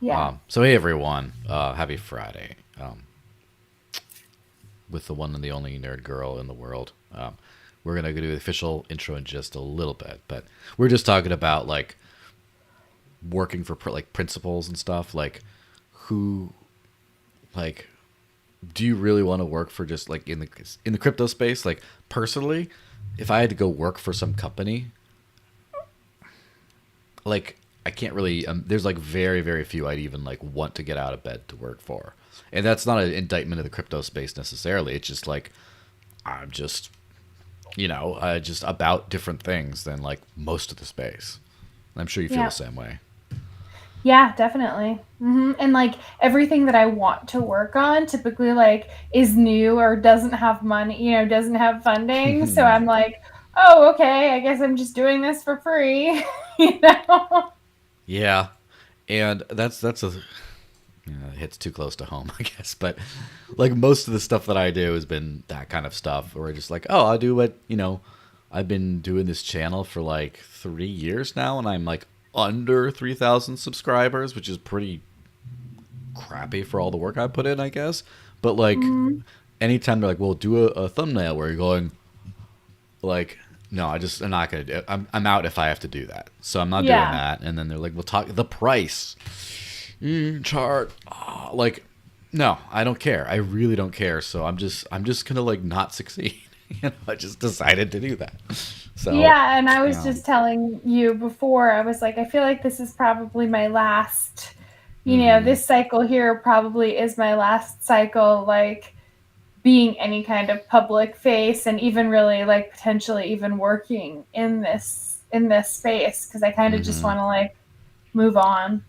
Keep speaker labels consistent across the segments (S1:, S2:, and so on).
S1: Yeah.
S2: So hey everyone, happy Friday. With the one and the only nerd girl in the world. We're gonna do the official intro in just a little bit, but we're just talking about like working for like principals and stuff. Like, who, like, do you really want to work for just like in the crypto space? Like personally, if I had to go work for some company, like I can't really. There's like very few I'd even like want to get out of bed to work for, and that's not an indictment of the crypto space necessarily. It's just like I'm just just about different things than like most of the space. I'm sure you feel the
S1: Yeah.
S2: same way.
S1: Yeah, definitely. And like everything that I want to work on typically like is new or doesn't have money, doesn't have funding. So I'm like, oh, okay, I guess I'm just doing this for free, you know?
S2: Yeah, and that's a it hits too close to home, I guess. But like most of the stuff that I do has been that kind of stuff, where just like, oh, I'll do what I've been doing this channel for like 3 years now, and I'm like under 3,000 subscribers, which is pretty crappy for all the work I put in, I guess. But like,
S1: Mhm.
S2: anytime they're like, "Well, do a thumbnail," where you're going like, "No, I'm not gonna do it. I'm out if I have to do that." So I'm not doing
S1: Yeah.
S2: that. And then they're like, "We'll talk the price chart." Oh, like, no, I don't care. I really don't care. So I'm just gonna like not succeed. I just decided to do that. So
S1: Yeah, and I was
S2: um,
S1: just telling you before, I was like, I feel like this is probably my last,
S2: mm-hmm,
S1: this cycle here probably is my last cycle, like being any kind of public face and even really like potentially even working in this space because I kind of just
S2: mm-hmm.
S1: want to like move on.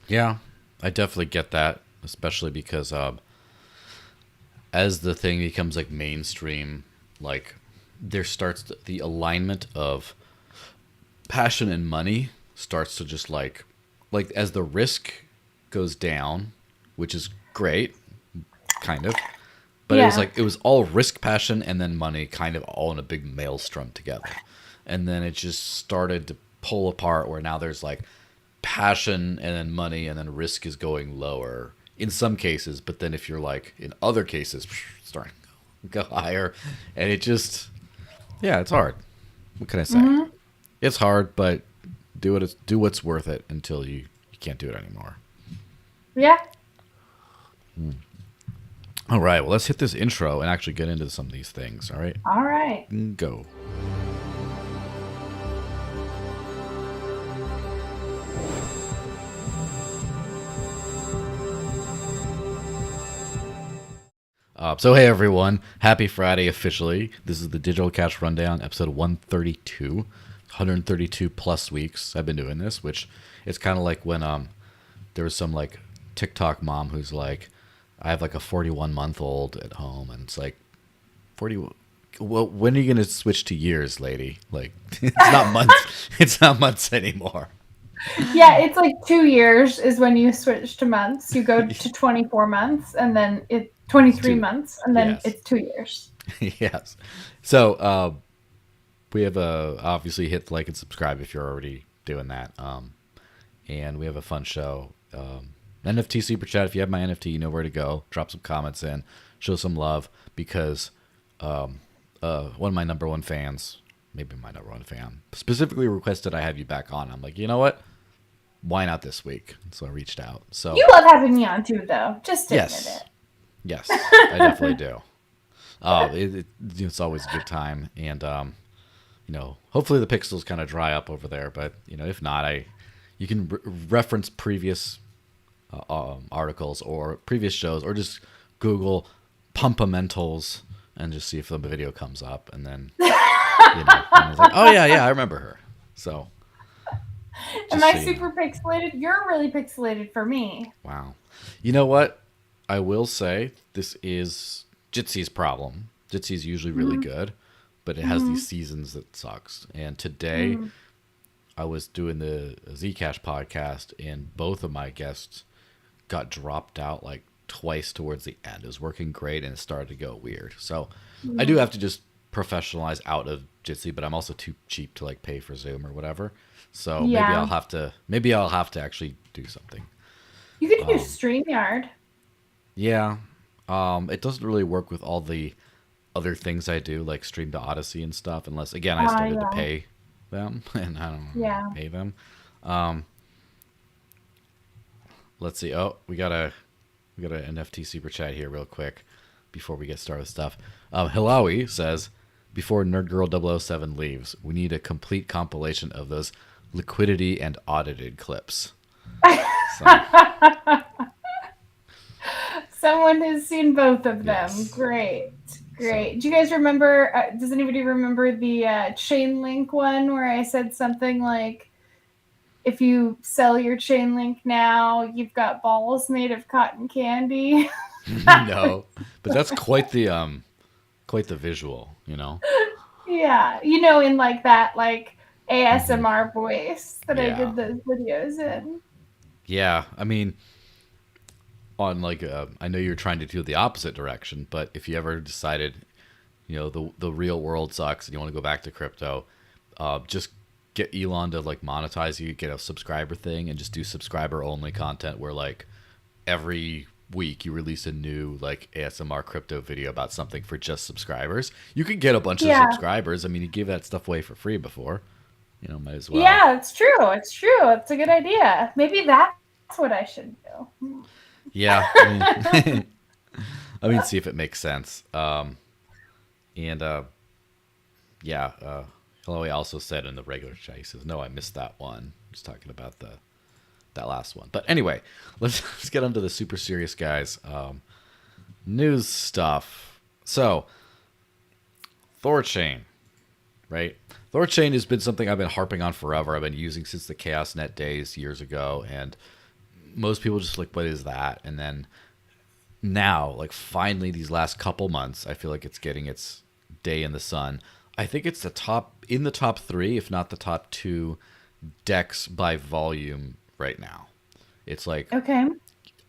S2: Yeah, I definitely get that, especially because as the thing becomes like mainstream, like there starts the alignment of passion and money starts to just like as the risk goes down, which is great, kind of. But
S1: Yeah.
S2: it was all risk, passion, and then money, kind of all in a big maelstrom together, and then it just started to pull apart. Where now there's like passion and then money, and then risk is going lower in some cases. But then if you're like in other cases, starting to go higher, and it just it's hard. What can I say?
S1: Hmm.
S2: It's hard, but do what's worth it until you can't do it anymore.
S1: Yeah.
S2: All right, well, let's hit this intro and actually get into some of these things. All right,
S1: All right.
S2: go. So hey everyone, happy Friday officially. This is the Digital Cash Rundown, episode 132, 132 plus weeks I've been doing this, which it's kind of like when there was some like TikTok mom who's like, I have like a 41-month-old at home, and it's like 40. Well, when are you gonna switch to years, lady? Like, it's not months. It's not months anymore.
S1: Yeah, it's like 2 years is when you switch to months. You go to 24 months and then 23
S2: Two.
S1: months and then
S2: Yes.
S1: it's 2 years.
S2: Yes. So we have obviously hit like and subscribe if you're already doing that. And we have a fun show. NFT super chat. If you have my NFT, you know where to go. Drop some comments in, show some love because one of my number one fans, maybe my number one fan, specifically requested I have you back on. I'm like, you know what? Why not this week? So I reached out. So
S1: You love having me on too, though. Just admit
S2: yes, yes, I definitely
S1: it.
S2: do. It's always a good time, and hopefully the pixels kind of dry up over there. But if not, you can reference previous articles or previous shows, or just Google Pumpamentals and just see if the video comes up, and then and I was like, oh yeah, I remember her. So
S1: Am
S2: just
S1: I
S2: so you know,
S1: super pixelated? You're really pixelated for me.
S2: wow. You know what? I will say this is Jitsy's problem. Jitsy's usually really
S1: Mm-hmm.
S2: good, but it has
S1: Mm-hmm.
S2: these seasons that sucks. And today
S1: Mm-hmm.
S2: I was doing the Zcash podcast, and both of my guests got dropped out like twice towards the end. It was working great, and it started to go weird. So I do have to just professionalize out of Jitsi, but I'm also too cheap to like pay for Zoom or whatever. So
S1: Yeah.
S2: maybe I'll have to actually do something.
S1: You could use StreamYard.
S2: Yeah, it doesn't really work with all the other things I do, like stream to Odyssey and stuff, unless again I started to
S1: Yeah.
S2: pay them, and I don't
S1: Yeah.
S2: pay them. Um, let's see. Oh, we got an NFT super chat here real quick before we get started with stuff. Hilawe says, before NerdGirl007 leaves, we need a complete compilation of those liquidity and audited clips. So,
S1: Someone has seen both of them.
S2: yes.
S1: Great.
S2: So,
S1: Great. Do you guys remember? Does anybody remember the chain link one where I said something like, if you sell your chain link now, you've got balls made of cotton candy?
S2: no, but that's quite the visual, you know.
S1: Yeah. In like that, like ASMR voice that I
S2: Yeah.
S1: did those videos in.
S2: Yeah. I mean, on like I know you're trying to do the opposite direction, but if you ever decided, the real world sucks and you want to go back to crypto, just get Elon to like monetize you, get a subscriber thing, and just do subscriber only content where like every week you release a new like ASMR crypto video about something for just subscribers. You could get a bunch of
S1: Yeah.
S2: subscribers. I mean, you gave that stuff away for free before. Might as well.
S1: Yeah, it's true. It's true. It's a good idea. Maybe that's what I should do.
S2: Yeah, I mean, see if it makes sense. And yeah, Hilawe also said in the regular chat, he says, "No, I missed that one." He's talking about that last one. But anyway, let's get onto the super serious guys. News stuff. So, THORChain, right? THORChain has been something I've been harping on forever. I've been using since the ChaosNet days years ago, and most people just like, what is that? And then now, like finally, these last couple months, I feel like it's getting its day in the sun. I think it's the top three, if not the top two decks by volume right now. It's like
S1: Okay.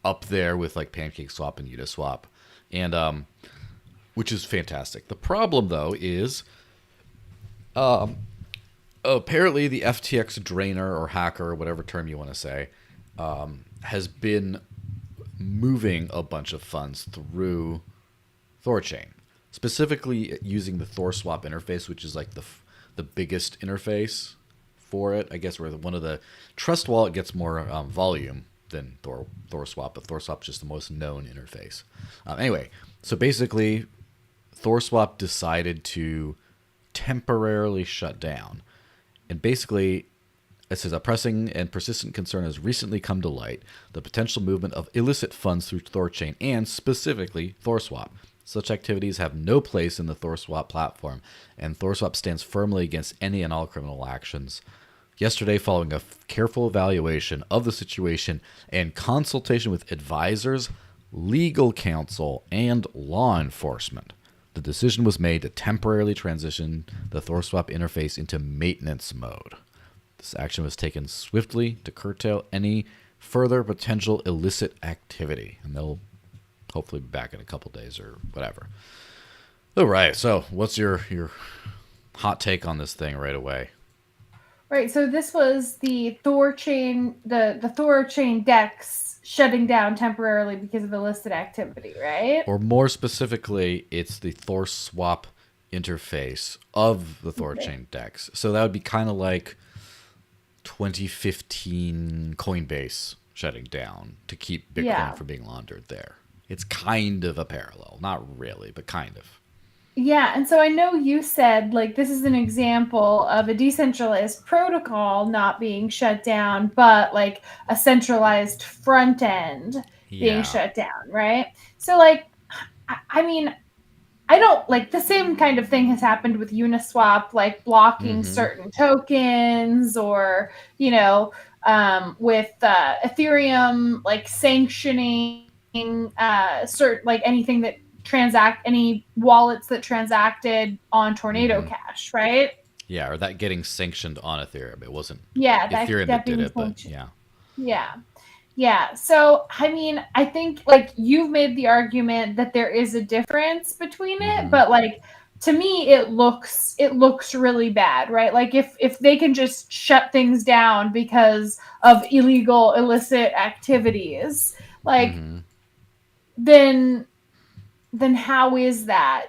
S2: up there with like PancakeSwap and Uniswap, and which is fantastic. The problem though is apparently the FTX drainer or hacker or whatever term you want to say has been moving a bunch of funds through THORChain, specifically using the THORSwap interface, which is like the biggest interface for it. I guess where one of the Trust Wallet gets more volume than THORSwap, but THORSwap is just the most known interface. Anyway, so basically, THORSwap decided to temporarily shut down, and basically it says a pressing and persistent concern has recently come to light: the potential movement of illicit funds through THORChain and specifically THORSwap. Such activities have no place in the THORSwap platform, and THORSwap stands firmly against any and all criminal actions. Yesterday, following a careful evaluation of the situation and consultation with advisors, legal counsel, and law enforcement, the decision was made to temporarily transition the THORSwap interface into maintenance mode. This action was taken swiftly to curtail any further potential illicit activity, and they'll hopefully be back in a couple days or whatever. All right, so what's your hot take on this thing right away?
S1: Right. So this was the THORChain, the THORChain DEX shutting down temporarily because of illicit activity, right?
S2: Or more specifically, it's the THORSwap interface of the THORChain DEX. So that would be kind of like 2015 Coinbase shutting down to keep Bitcoin from being laundered there. It's kind of a parallel. Not really, but kind of.
S1: Yeah, and so I know you said, like, this is an example of a decentralized protocol not being shut down, but like a centralized front end being shut down, right? So, like, I mean, I don't like the same kind of thing has happened with Uniswap, like blocking certain tokens, or with Ethereum, like sanctioning certain, like anything that any wallets that transacted on Tornado Cash, right?
S2: Yeah, or that getting sanctioned on Ethereum. It wasn't
S1: Ethereum
S2: that did it, but yeah.
S1: Yeah. So, I mean, I think like you've made the argument that there is a difference between it, but like to me it looks really bad, right? Like if they can just shut things down because of illegal illicit activities, like
S2: Mm-hmm.
S1: then how is that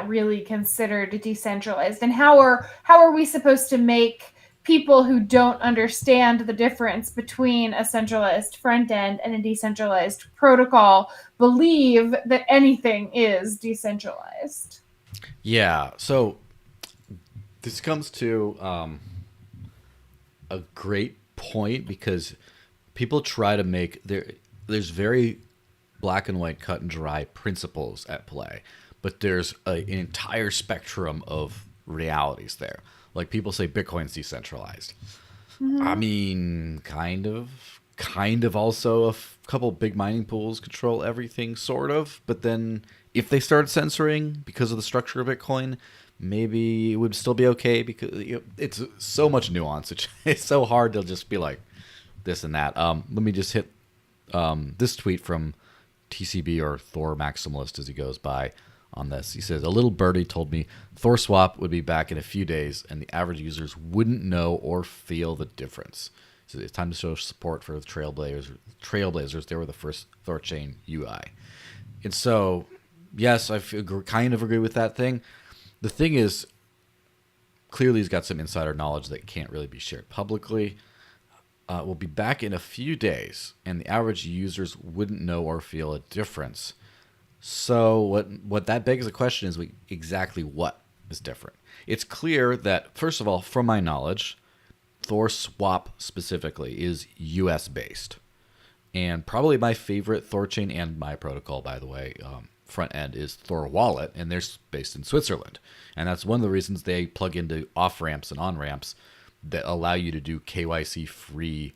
S1: really considered decentralized? And how are we supposed to make people who don't understand the difference between a centralized front end and a decentralized protocol believe that anything is decentralized?
S2: Yeah. So this comes to a great point because people try to make there's very black and white, cut and dry principles at play, but there's an entire spectrum of realities there. Like people say Bitcoin's decentralized. I
S1: Mm-hmm.
S2: mean, kind of also couple big mining pools control everything, sort of. But then if they start censoring because of the structure of Bitcoin, maybe it would still be okay because it's so much nuance. It's so hard to just be like this and that. Let me just hit this tweet from TCB, or Thor Maximalist as he goes by, on this. He says, a little birdie told me THORSwap would be back in a few days and the average users wouldn't know or feel the difference. So it's time to show support for the Trailblazers. They were the first THORChain UI. And so, yes, I kind of agree with that thing. The thing is, clearly he's got some insider knowledge that can't really be shared publicly. We'll be back in a few days, and the average users wouldn't know or feel a difference. So what that begs the question is exactly what is different. It's clear that, first of all, from my knowledge, THORSwap specifically is US based. And probably my favorite THORChain and my protocol, by the way, front end is Thor Wallet, and they're based in Switzerland. And that's one of the reasons they plug into off ramps and on ramps that allow you to do KYC free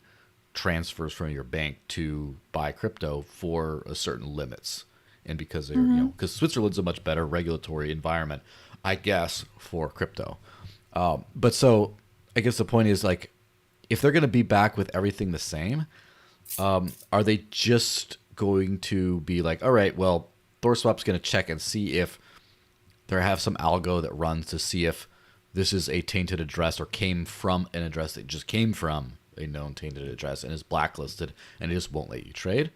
S2: transfers from your bank to buy crypto for a certain limits. And because they're, because Switzerland's a much better regulatory environment, I guess, for crypto. But so I guess the point is, like, if they're going to be back with everything the same, are they just going to be like, all right, well, THORSwap's going to check and see if they have some algo that runs to see if this is a tainted address or came from an address that just came from a known tainted address and is blacklisted, and it just won't let you trade?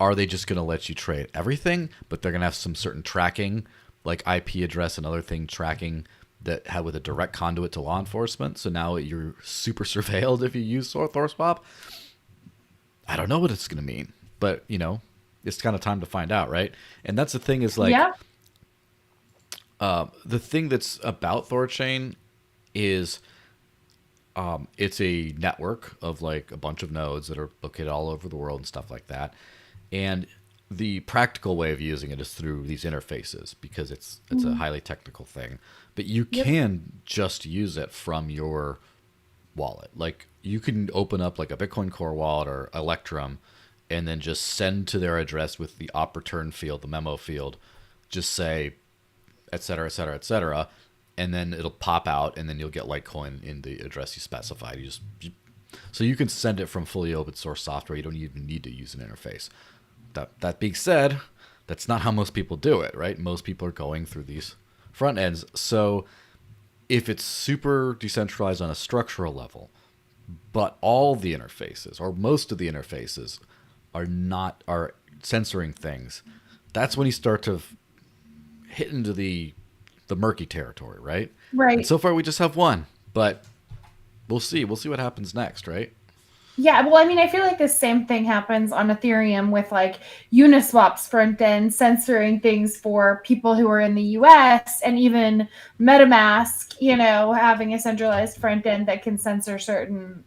S2: Are they just going to let you trade everything, but they're going to have some certain tracking, like IP address and other thing tracking that have with a direct conduit to law enforcement? So now you're super surveilled if you use THORSwap. I don't know what it's going to mean, but it's kind of time to find out, right? And that's the thing is like,
S1: Yeah.
S2: the thing that's about THORChain is it's a network of like a bunch of nodes that are located all over the world and stuff like that. And the practical way of using it is through these interfaces because it's a highly technical thing. But you can just use it from your wallet. Like you can open up like a Bitcoin Core wallet or Electrum and then just send to their address with the op return field, the memo field, just say, et cetera, et cetera, et cetera. And then it'll pop out and then you'll get Litecoin in the address you specified. So you can send it from fully open source software. You don't even need to use an interface. That being said, that's not how most people do it, right? Most people are going through these front ends. So if it's super decentralized on a structural level, but all the interfaces or most of the interfaces are censoring things, that's when you start to hit into the murky territory, right?
S1: Right.
S2: And so far we just have one, but we'll see. We'll see what happens next, right?
S1: Yeah, well, I mean, I feel like the same thing happens on Ethereum with like Uniswap's front end censoring things for people who are in the US, and even MetaMask, having a centralized front end that can censor certain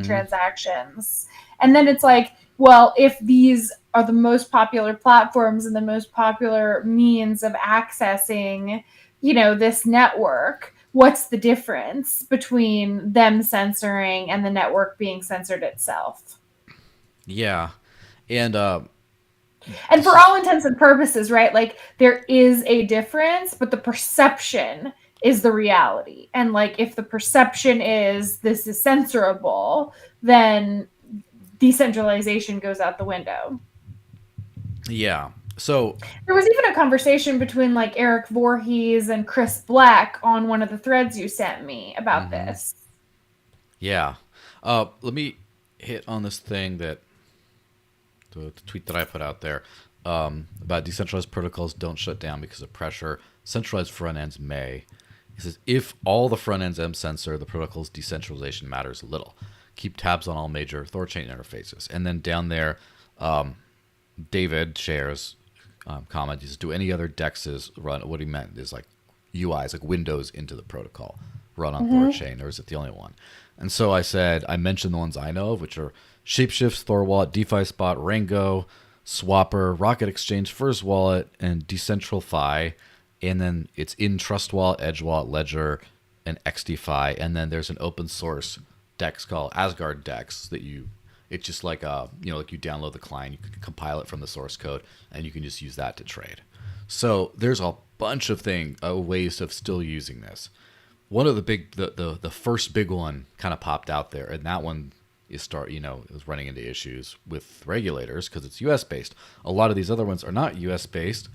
S1: transactions. And then it's like, well, if these are the most popular platforms and the most popular means of accessing, this network, what's the difference between them censoring and the network being censored itself?
S2: Yeah. And
S1: for all intents and purposes, right? Like there is a difference, but the perception is the reality. And like if the perception is this is censorable, then decentralization goes out the window.
S2: Yeah. So
S1: There was even a conversation between like Eric Voorhees and Chris Black on one of the threads you sent me about this.
S2: yeah, let me hit on this thing that the tweet that I put out there about decentralized protocols don't shut down because of pressure. Centralized front ends may. He says if all the front ends M-sensor, the protocol's decentralization matters little. Keep tabs on all major THORChain interfaces. And then down there, David shares comment. He says, do any other dexes run? What he meant is like UIs, like windows into the protocol, run on THORChain, or is it the only one? And so I said, I mentioned the ones I know of, which are Shapeshifts, Thor Wallet, DeFi Spot, Rango, Swapper, Rocket Exchange, First Wallet, and Decentralify. And then it's in Trust Wallet, Edge Wallet, Ledger, and XDeFi. And then there's an open source DEX called Asgard DEX that it's just like like you download the client, you can compile it from the source code, and you can just use that to trade. So there's a bunch of ways of still using this. One of the first big one kind of popped out there, and that one it was running into issues with regulators because it's U.S. based. A lot of these other ones are not U.S. based,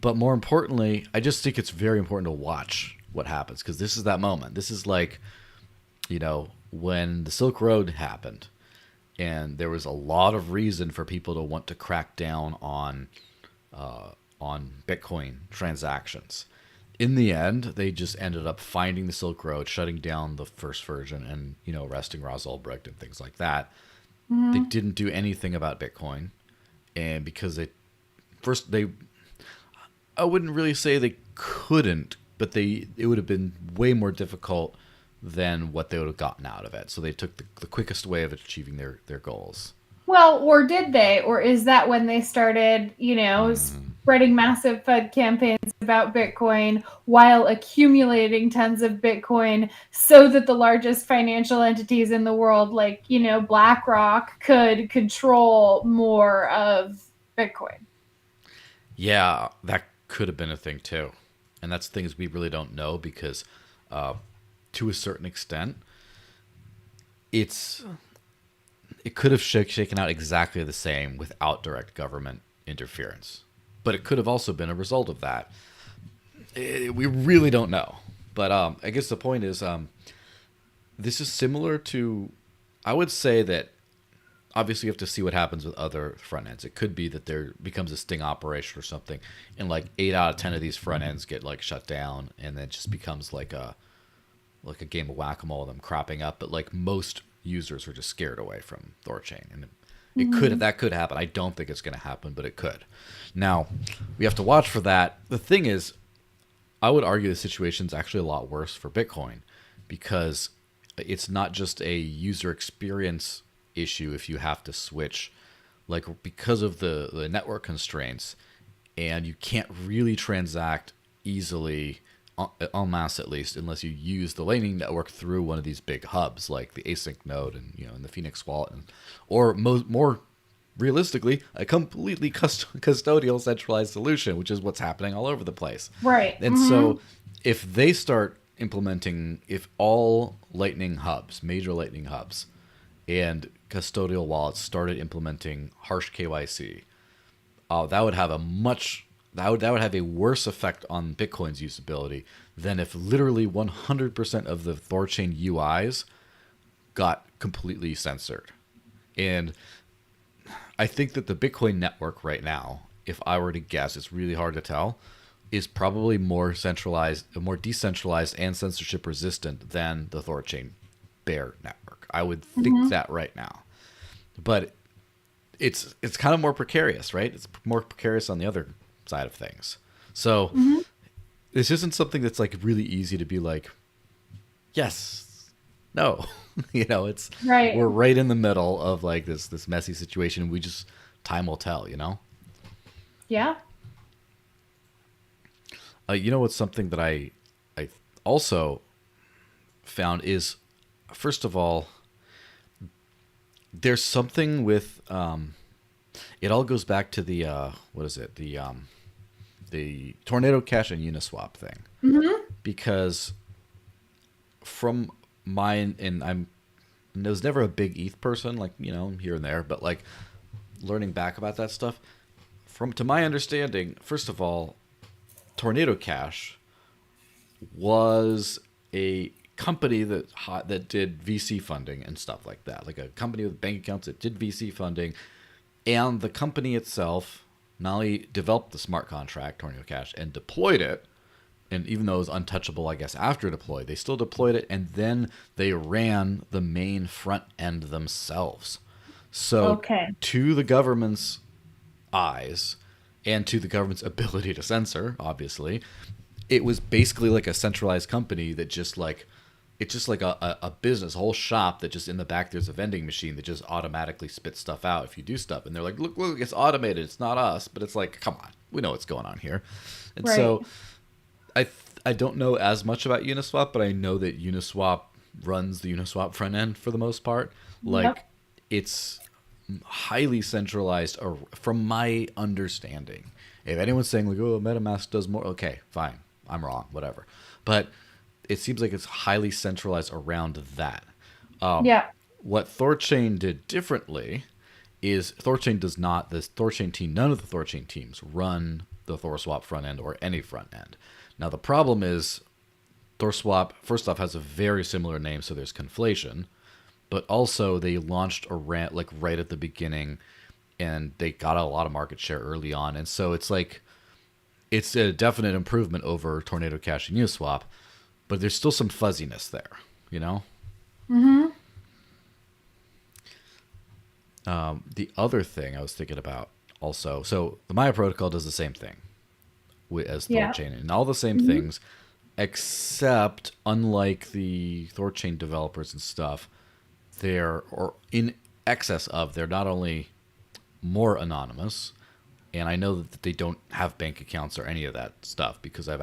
S2: but more importantly, I just think it's very important to watch what happens because this is that moment. This is like, when the Silk Road happened, and there was a lot of reason for people to want to crack down on Bitcoin transactions. In the end, they just ended up finding the Silk Road, shutting down the first version, and arresting Ross Ulbricht and things like that. They didn't do anything about Bitcoin, and because I wouldn't really say they couldn't, but it would have been way more difficult than what they would have gotten out of it. So they took the quickest way of achieving their goals.
S1: Well, or did they? Or is that when they started, spreading massive FUD campaigns about Bitcoin while accumulating tons of Bitcoin so that the largest financial entities in the world, like, BlackRock, could control more of Bitcoin?
S2: Yeah, that could have been a thing too. And that's things we really don't know because to a certain extent, it could have shaken out exactly the same without direct government interference. But it could have also been a result of that. We really don't know. But I guess the point is this is similar to, I would say that obviously you have to see what happens with other front ends. It could be that there becomes a sting operation or something, and like 8 out of 10 of these front ends get like shut down, and then it just becomes like a game of whack-a-mole of them cropping up. But like most users are just scared away from THORChain, and that could happen. I don't think it's going to happen, but it could. Now we have to watch for that. The thing is, I would argue the situation's actually a lot worse for Bitcoin because it's not just a user experience issue if you have to switch, like because of the network constraints, and you can't really transact easily en masse, at least, unless you use the Lightning Network through one of these big hubs like the Async node and and the Phoenix wallet, or more realistically, a completely custodial centralized solution, which is what's happening all over the place.
S1: Right.
S2: And so if they start implementing, if all Lightning hubs, major Lightning hubs, and custodial wallets started implementing harsh KYC, that would have a worse effect on Bitcoin's usability than if literally 100% of the THORChain UIs got completely censored. And I think that the Bitcoin network right now, if I were to guess, it's really hard to tell, is probably more decentralized and censorship resistant than the THORChain bear network. I would think that right now. But it's kind of more precarious, right? It's more precarious on the other side of things. So this isn't something that's like really easy to be like, yes, no. It's
S1: Right.
S2: we're right in the middle of like this messy situation. Time will tell,
S1: Yeah.
S2: What's something that I also found is, first of all, there's something with it all goes back to the the Tornado Cash and Uniswap thing. Because from mine, and I was never a big ETH person, like here and there, but like learning back about that stuff, to my understanding, first of all, Tornado Cash was a company that did VC funding and stuff like that, like a company with bank accounts that did VC funding, and the company itself not only developed the smart contract Tornado Cash and deployed it, and even though it was untouchable, I guess after deployed, they still deployed it, and then they ran the main front end themselves. So to the government's eyes and to the government's ability to censor, obviously, it was basically like a centralized company that just like it's just like a business, a whole shop that just in the back there's a vending machine that just automatically spits stuff out if you do stuff. And they're like, look, it's automated. It's not us. But it's like, come on, we know what's going on here. And so I don't know as much about Uniswap, but I know that Uniswap runs the Uniswap front end for the most part. Like it's highly centralized from my understanding. If anyone's saying like, oh, MetaMask does more, okay, fine. I'm wrong, whatever. But it seems like it's highly centralized around that. What THORChain did differently is THORChain does not, the THORChain team, none of the THORChain teams run the THORSwap front end or any front end. Now, the problem is THORSwap, first off, has a very similar name, so there's conflation. But also, they launched like right at the beginning, and they got a lot of market share early on. And so it's like, it's a definite improvement over Tornado Cash and Uniswap, but there's still some fuzziness there, you know? The other thing I was thinking about also, so the Maya protocol does the same thing as THORChain, and all the same things, except unlike the THORChain developers and stuff, they're not only more anonymous, and I know that they don't have bank accounts or any of that stuff because I've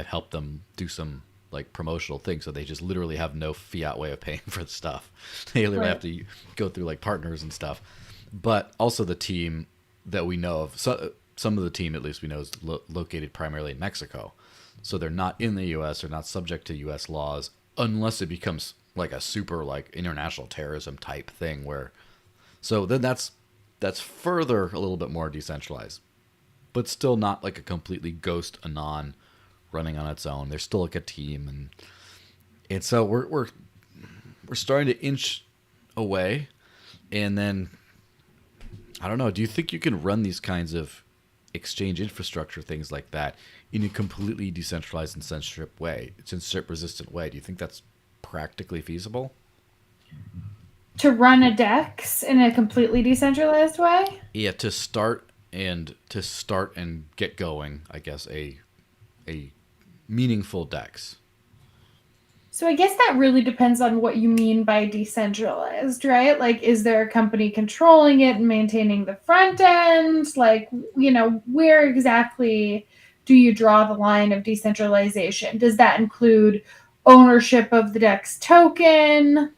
S2: helped them do some like promotional things, so they just literally have no fiat way of paying for the stuff. They literally have to go through like partners and stuff. But also the team that we know of, some of the team at least we know is located primarily in Mexico, so they're not in the U.S. They're not subject to U.S. laws unless it becomes like a super like international terrorism type thing where, so then that's further a little bit more decentralized, but still not like a completely ghost anon running on its own. There's still like a team, and so we're starting to inch away, and then I don't know. Do you think you can run these kinds of exchange infrastructure things like that in a completely decentralized and censorship resistant way? Do you think that's practically feasible?
S3: To run a DEX in a completely decentralized way?
S2: Yeah, to start and get going, I guess a meaningful DEX.
S3: So I guess that really depends on what you mean by decentralized, right? Like, is there a company controlling it and maintaining the front end? Like, you know, where exactly do you draw the line of decentralization? Does that include ownership of the DEX token?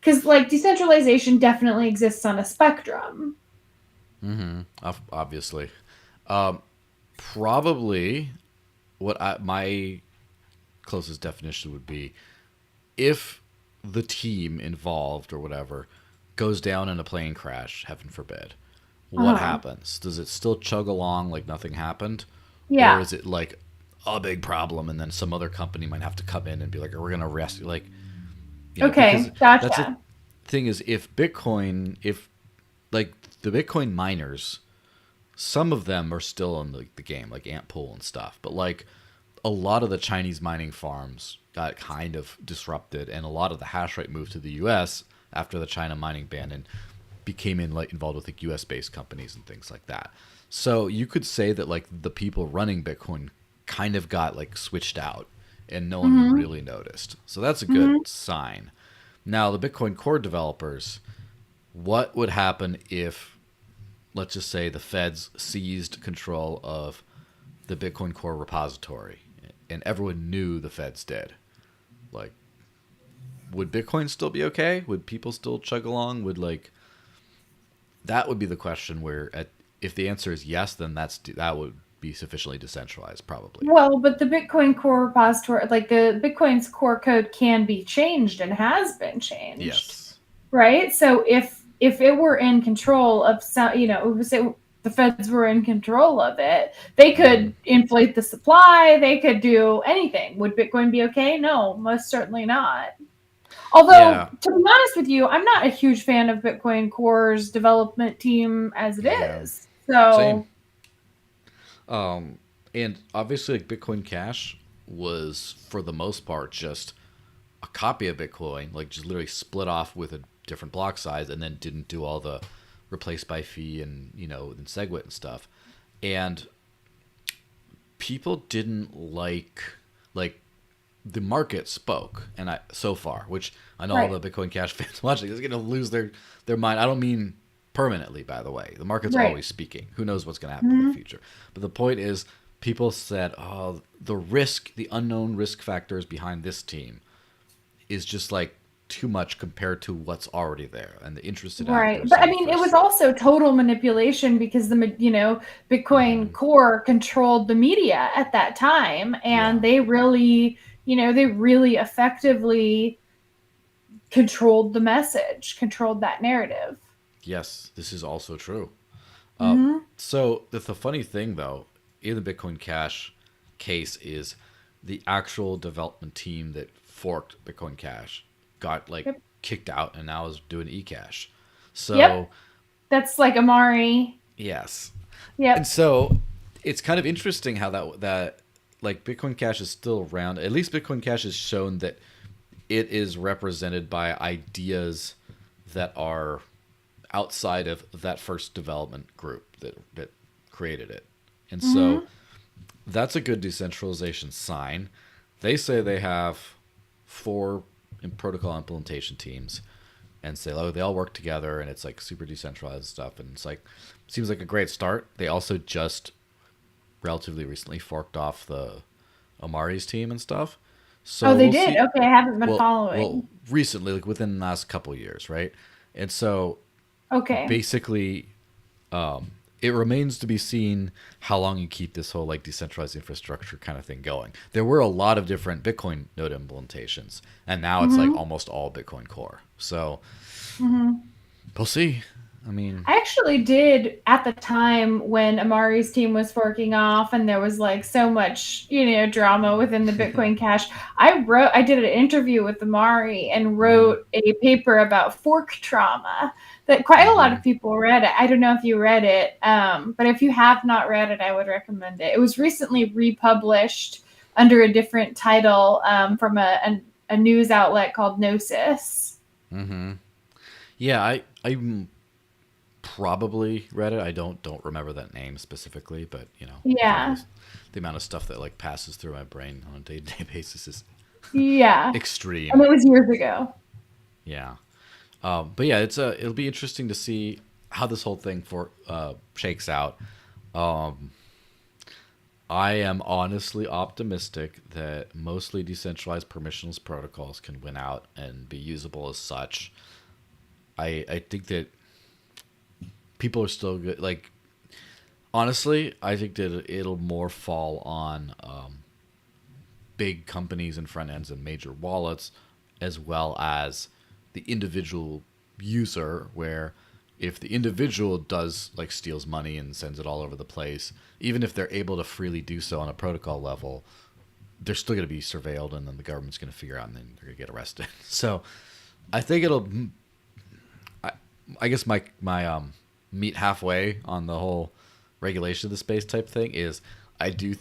S3: Because, like, decentralization definitely exists on a spectrum.
S2: Obviously. Probably my closest definition would be if the team involved or whatever goes down in a plane crash, heaven forbid, what happens? Does it still chug along like nothing happened?
S3: Yeah.
S2: Or is it like a big problem and then some other company might have to come in and be like, we're going to rescue, like, you know,
S3: okay, gotcha.
S2: That's the thing is if like the Bitcoin miners, some of them are still in the game, like Antpool and stuff, but like a lot of the Chinese mining farms got kind of disrupted, and a lot of the hash rate moved to the U.S. after the China mining ban and became involved with like U.S. based companies and things like that. So you could say that like the people running Bitcoin kind of got like switched out, and no one really noticed. So that's a good sign. Now the Bitcoin core developers, what would happen if, let's just say, the feds seized control of the Bitcoin core repository and everyone knew the feds did? Like, would Bitcoin still be okay? Would people still chug along? That would be the question where if the answer is yes, then that would be sufficiently decentralized, probably.
S3: Well, but the Bitcoin core repository, like the Bitcoin's core code can be changed and has been changed.
S2: Yes.
S3: Right? So if it were in control of some, you know, the feds were in control of it, they could inflate the supply. They could do anything. Would Bitcoin be okay? No, most certainly not. Although, to be honest with you, I'm not a huge fan of Bitcoin Core's development team as it is. So,
S2: same. And obviously, like Bitcoin Cash was for the most part just a copy of Bitcoin, like just literally split off with a different block size, and then didn't do all the replace by fee and and SegWit and stuff. And people didn't like the market spoke, and so far, which I know all the Bitcoin Cash fans watching is going to lose their mind. I don't mean permanently, by the way. The market's always speaking. Who knows what's going to happen in the future? But the point is, people said, "Oh, the unknown risk factors behind this team is just like too much compared to what's already there and the interested actors."
S3: But I mean, it was also total manipulation because Bitcoin Core controlled the media at that time, and they really effectively controlled the message, controlled that narrative.
S2: Yes, this is also true. So the funny thing, though, in the Bitcoin Cash case is the actual development team that forked Bitcoin Cash got kicked out and now is doing eCash. So
S3: that's like Amari.
S2: Yes.
S3: Yep.
S2: And so it's kind of interesting how that like Bitcoin Cash is still around. At least Bitcoin Cash has shown that it is represented by ideas that are outside of that first development group that created it. And so that's a good decentralization sign. They say they have 4 protocol implementation teams and say, oh, they all work together and it's like super decentralized stuff. And it's like, seems like a great start. They also just relatively recently forked off the Amari's team and stuff. So
S3: they did? Okay, I haven't been following.
S2: Well, recently, like within the last couple of years, right? And so basically, it remains to be seen how long you keep this whole like decentralized infrastructure kind of thing going. There were a lot of different Bitcoin node implementations, and now it's like almost all Bitcoin Core. So we'll see. I mean,
S3: I actually did at the time when Amari's team was forking off and there was like so much, drama within the Bitcoin Cash. I did an interview with Amari and wrote a paper about fork trauma that quite a lot of people read it. I don't know if you read it, but if you have not read it, I would recommend it. It was recently republished under a different title from a news outlet called Gnosis.
S2: Yeah, I probably read it. I don't remember that name specifically, but the amount of stuff that like passes through my brain on a day-to-day basis is extreme.
S3: And it was years ago.
S2: Yeah. But yeah, it'll be interesting to see how this whole thing shakes out. I am honestly optimistic that mostly decentralized permissionless protocols can win out and be usable as such. I think that people are still good. Like, honestly, I think that it'll more fall on big companies and front ends and major wallets, as well as the individual user, where if the individual does like steals money and sends it all over the place, even if they're able to freely do so on a protocol level, they're still going to be surveilled, and then the government's going to figure out, and then they're going to get arrested. So I think it'll, I guess my meet halfway on the whole regulation of the space type thing is I do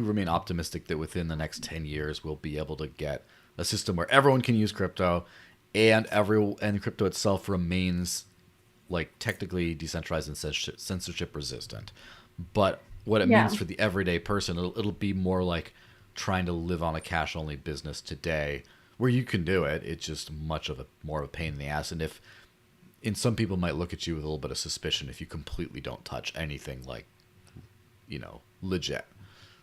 S2: remain optimistic that within the next 10 years we'll be able to get a system where everyone can use crypto, and crypto itself remains like technically decentralized and censorship resistant. But what it means for the everyday person, it'll be more like trying to live on a cash only business today, where you can do it. It's just more of a pain in the ass. And some people might look at you with a little bit of suspicion if you completely don't touch anything like, legit.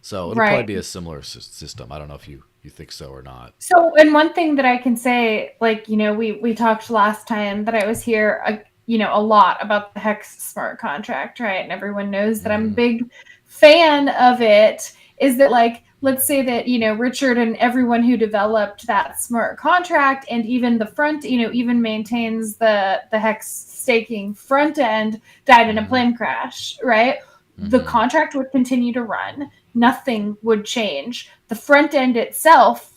S2: So it'll probably be a similar system. I don't know if you think so or not.
S3: So, and one thing that I can say, like, we talked last time that I was here, a lot about the Hex smart contract, right? And everyone knows that I'm a big fan of it, is that like let's say that, Richard and everyone who developed that smart contract and even the front, even maintains the hex staking front end died in a plane crash, right? The contract would continue to run. Nothing would change. The front end itself,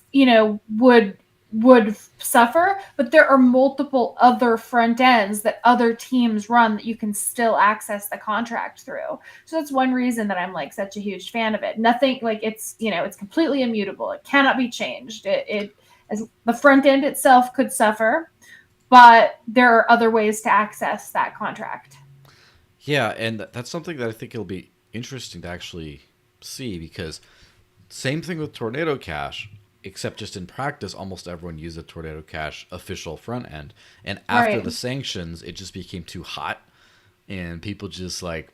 S3: would suffer, but there are multiple other front ends that other teams run that you can still access the contract through. So that's one reason that I'm like such a huge fan of it. Nothing like it's completely immutable. It cannot be changed. It as the front end itself could suffer, but there are other ways to access that contract.
S2: Yeah, and that's something that I think it'll be interesting to actually see, because same thing with Tornado Cash, except just in practice, almost everyone used the Tornado Cash official front end. And after the sanctions, it just became too hot. And people just like,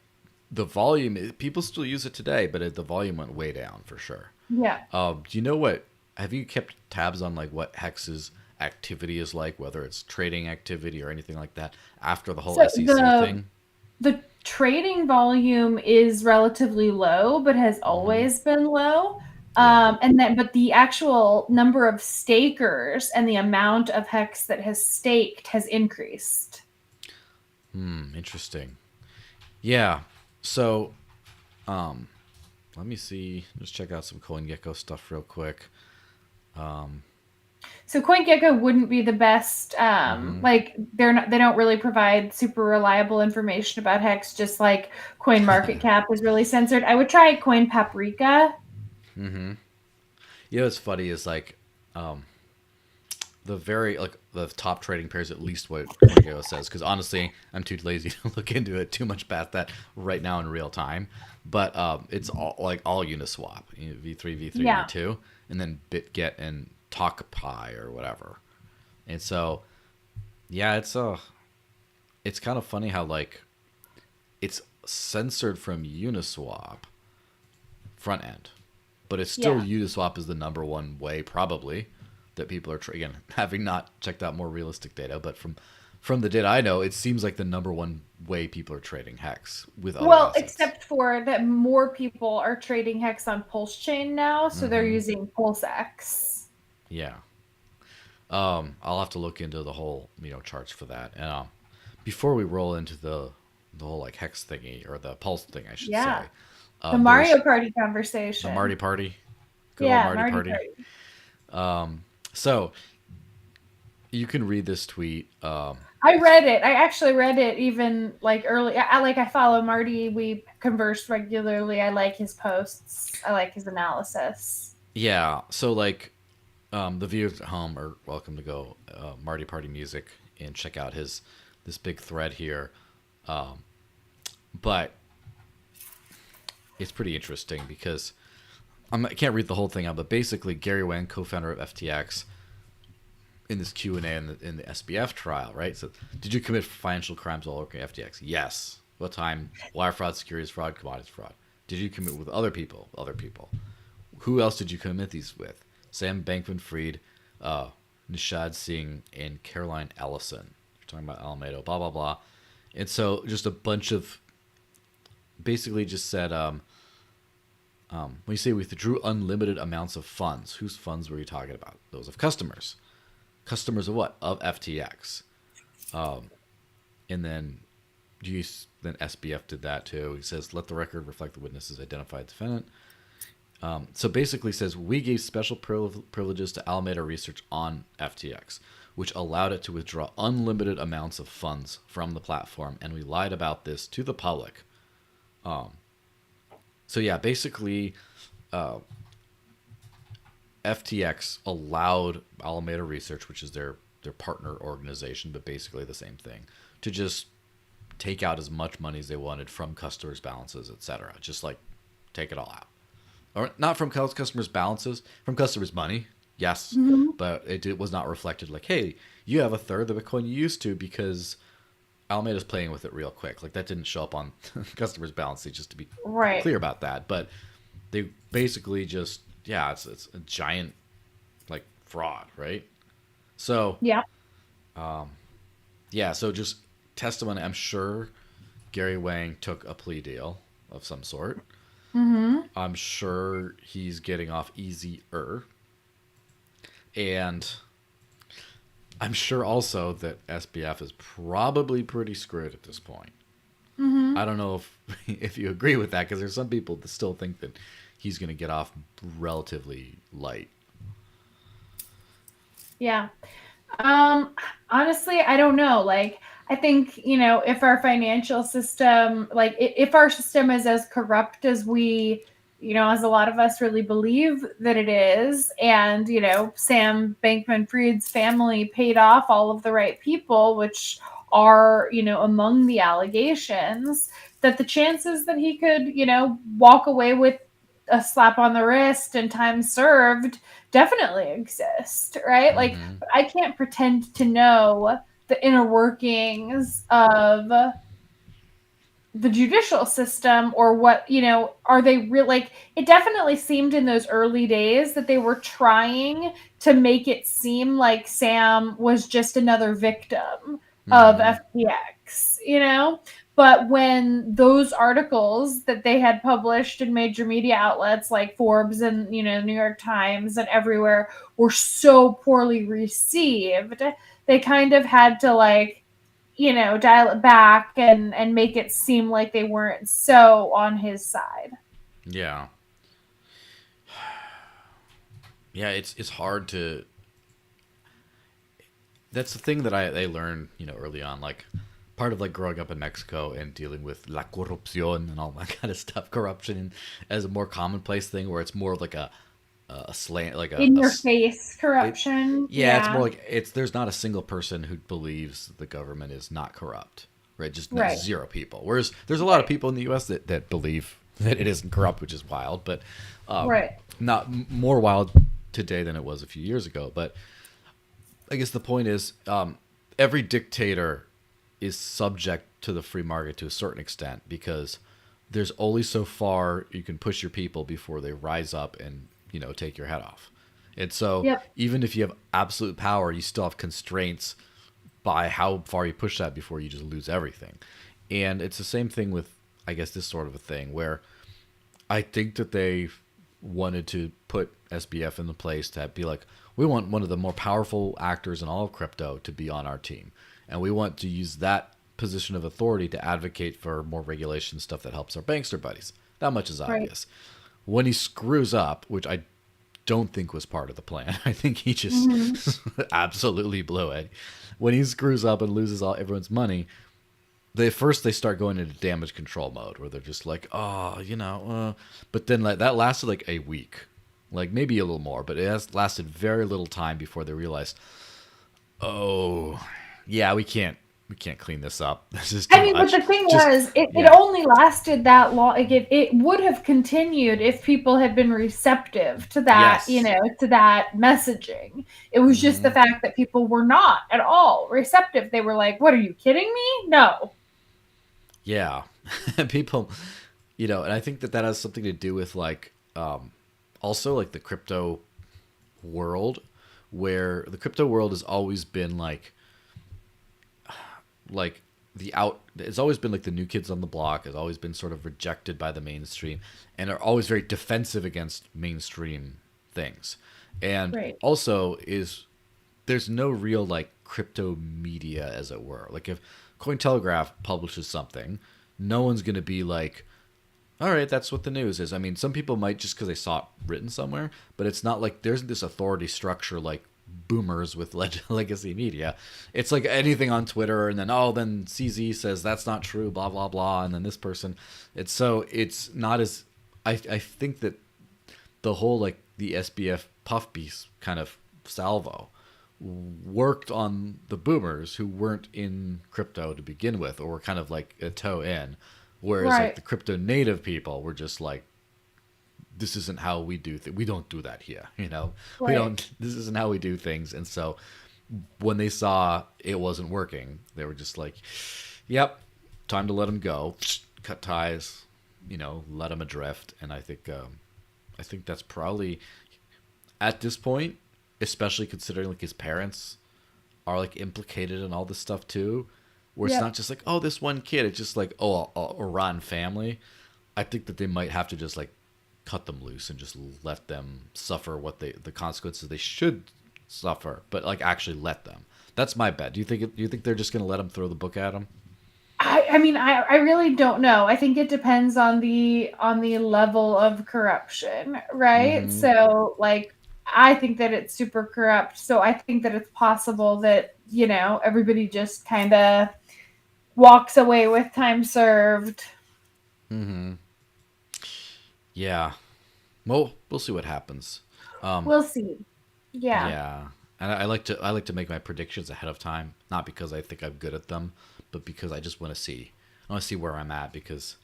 S2: the volume, people still use it today, but the volume went way down for sure.
S3: Yeah.
S2: Do you know have you kept tabs on like what Hex's activity is like, whether it's trading activity or anything like that after the whole SEC thing?
S3: The trading volume is relatively low, but has always been low. But the actual number of stakers and the amount of hex that has staked has increased.
S2: Interesting. Yeah. So, let me see. Just check out some CoinGecko stuff real quick.
S3: So CoinGecko wouldn't be the best. Like they don't really provide super reliable information about hex. Just like CoinMarketCap is really censored. I would try Coin Paprika.
S2: You know what's funny is like, the top trading pairs, at least what CoinGecko says, because honestly I'm too lazy to look into it too much past that right now in real time. But it's all Uniswap, V3, V2, and then BitGet and TalkPi or whatever. And so, yeah, it's kind of funny how like it's censored from Uniswap front end, but it's still Uniswap is the number one way probably that people are again, having not checked out more realistic data, but from the data I know, it seems like the number one way people are trading hex with other assets.
S3: Except for that more people are trading hex on PulseChain now, so they're using PulseX.
S2: Yeah. I'll have to look into the whole, charts for that. And before we roll into the whole like hex thingy, or the pulse thing, I should say.
S3: The Mario Party conversation.
S2: The Marty Party. Good old Marty Party. So you can read this tweet.
S3: I read it. I actually read it even like early. I follow Marty. We converse regularly. I like his posts. I like his analysis.
S2: Yeah. So like, the viewers at home are welcome to go Marty Party Music and check out this big thread here. But it's pretty interesting because I can't read the whole thing out, but basically Gary Wang, co-founder of FTX, in this Q&A in the SBF trial, right? So, did you commit financial crimes while working at FTX? Yes. What time? Wire fraud, securities fraud, commodities fraud. Did you commit with other people? Other people. Who else did you commit these with? Sam Bankman-Fried, Nishad Singh, and Caroline Ellison. We're talking about Alameda, blah, blah, blah. And so just a bunch of, basically just said, when you say we withdrew unlimited amounts of funds, whose funds were you talking about? Those of customers. Customers of what? Of FTX. And then SBF did that too. He says, let the record reflect the witnesses identified defendant. So basically says, we gave special privileges to Alameda Research on FTX, which allowed it to withdraw unlimited amounts of funds from the platform, and we lied about this to the public. So yeah, basically, FTX allowed Alameda Research, which is their partner organization, but basically the same thing, to just take out as much money as they wanted from customers' balances, etc. Just like take it all out. Or not from customers' balances, from customers' money, yes, but it was not reflected like, hey, you have a third of the Bitcoin you used to because Alameda's playing with it real quick. Like that didn't show up on customers' balances, just to be clear about that. But they basically just, it's a giant like fraud, right? So so just testimony. I'm sure Gary Wang took a plea deal of some sort.
S1: Mm-hmm.
S2: I'm sure he's getting off easier. And I'm sure also that SBF is probably pretty screwed at this point.
S1: Mm-hmm.
S2: I don't know if you agree with that, because there's some people that still think that he's going to get off relatively light.
S1: Yeah. Honestly, I don't know. Like, I think, if our financial system, like, if our system is as corrupt as we, as a lot of us really believe that it is, and, Sam Bankman-Fried's family paid off all of the right people, which are, among the allegations, that the chances that he could, walk away with a slap on the wrist and time served definitely exist, right? Like,
S2: Mm-hmm.
S1: I can't pretend to know the inner workings of the judicial system, or what, are they real? Like, it definitely seemed in those early days that they were trying to make it seem like Sam was just another victim of
S2: Mm-hmm.
S1: FTX. But when those articles that they had published in major media outlets like Forbes and, New York Times and everywhere were so poorly received, they kind of had to, like, dial it back and make it seem like they weren't so on his side.
S2: Yeah. Yeah, it's hard to. That's the thing that I learned, early on. Like, part of like growing up in Mexico and dealing with la corrupción and all that kind of stuff, corruption as a more commonplace thing, where it's more of like a slant, like
S1: In your face corruption.
S2: yeah, it's more like there's not a single person who believes the government is not corrupt, right? Just
S1: Right.
S2: zero people. Whereas there's a lot of people in the U.S. that believe that it isn't corrupt, which is wild, but
S1: Right.
S2: not more wild today than it was a few years ago. But I guess the point is, every dictator is subject to the free market to a certain extent, because there's only so far you can push your people before they rise up and take your head off. And so
S1: Yep.
S2: even if you have absolute power, you still have constraints by how far you push that before you just lose everything. And it's the same thing with, I guess, this sort of a thing, where I think that they wanted to put SBF in the place to be like, we want one of the more powerful actors in all of crypto to be on our team. And we want to use that position of authority to advocate for more regulation stuff that helps our bankster buddies. That much is obvious. Right. When he screws up, which I don't think was part of the plan, I think he just absolutely blew it. When he screws up and loses everyone's money, they start going into damage control mode, where they're just like, but then like that lasted like a week, like maybe a little more, but it has lasted very little time before they realized, oh yeah, we can't clean this up. This is too much.
S1: But the thing was, it only lasted that long. Like, it would have continued if people had been receptive to that, to that messaging. It was just the fact that people were not at all receptive. They were like, what, are you kidding me? No.
S2: Yeah. People, and I think that has something to do with like, also like the crypto world, where the crypto world has always been like it's always been like the new kids on the block, has always been sort of rejected by the mainstream, and are always very defensive against mainstream things. And also there's no real like crypto media, as it were. Like, if Cointelegraph publishes something, no one's going to be like, all right, that's what the news is. I mean, some people might just because they saw it written somewhere, but it's not like there's this authority structure like boomers with legacy media. It's like anything on Twitter, and then then CZ says that's not true, blah blah blah, and then this person. It's not as I think that the whole like the SBF puff piece kind of salvo worked on the boomers who weren't in crypto to begin with, or were kind of like a toe in, whereas like the crypto native people were just like, this isn't how we do things. We don't do that here, we don't. This isn't how we do things. And so when they saw it wasn't working, they were just like, yep, time to let him go, cut ties, let him adrift. And I think that's probably at this point, especially considering like his parents are like implicated in all this stuff too, where it's not just like, oh, this one kid. It's just like, oh, a rotten family. I think that they might have to just like cut them loose and just let them suffer the consequences they should suffer, but like actually let them. That's my bet. Do you think they're just going to let them throw the book at them?
S3: I mean, I really don't know. I think it depends on the level of corruption, right?
S2: Mm-hmm.
S3: So like I think that it's super corrupt. So I think that it's possible that, you know, everybody just kind of walks away with time served.
S2: Mm-hmm. Yeah. Well, we'll see what happens.
S3: We'll see. Yeah.
S2: Yeah. And I like to make my predictions ahead of time, not because I think I'm good at them, but because I just want to see. I want to see where I'm at because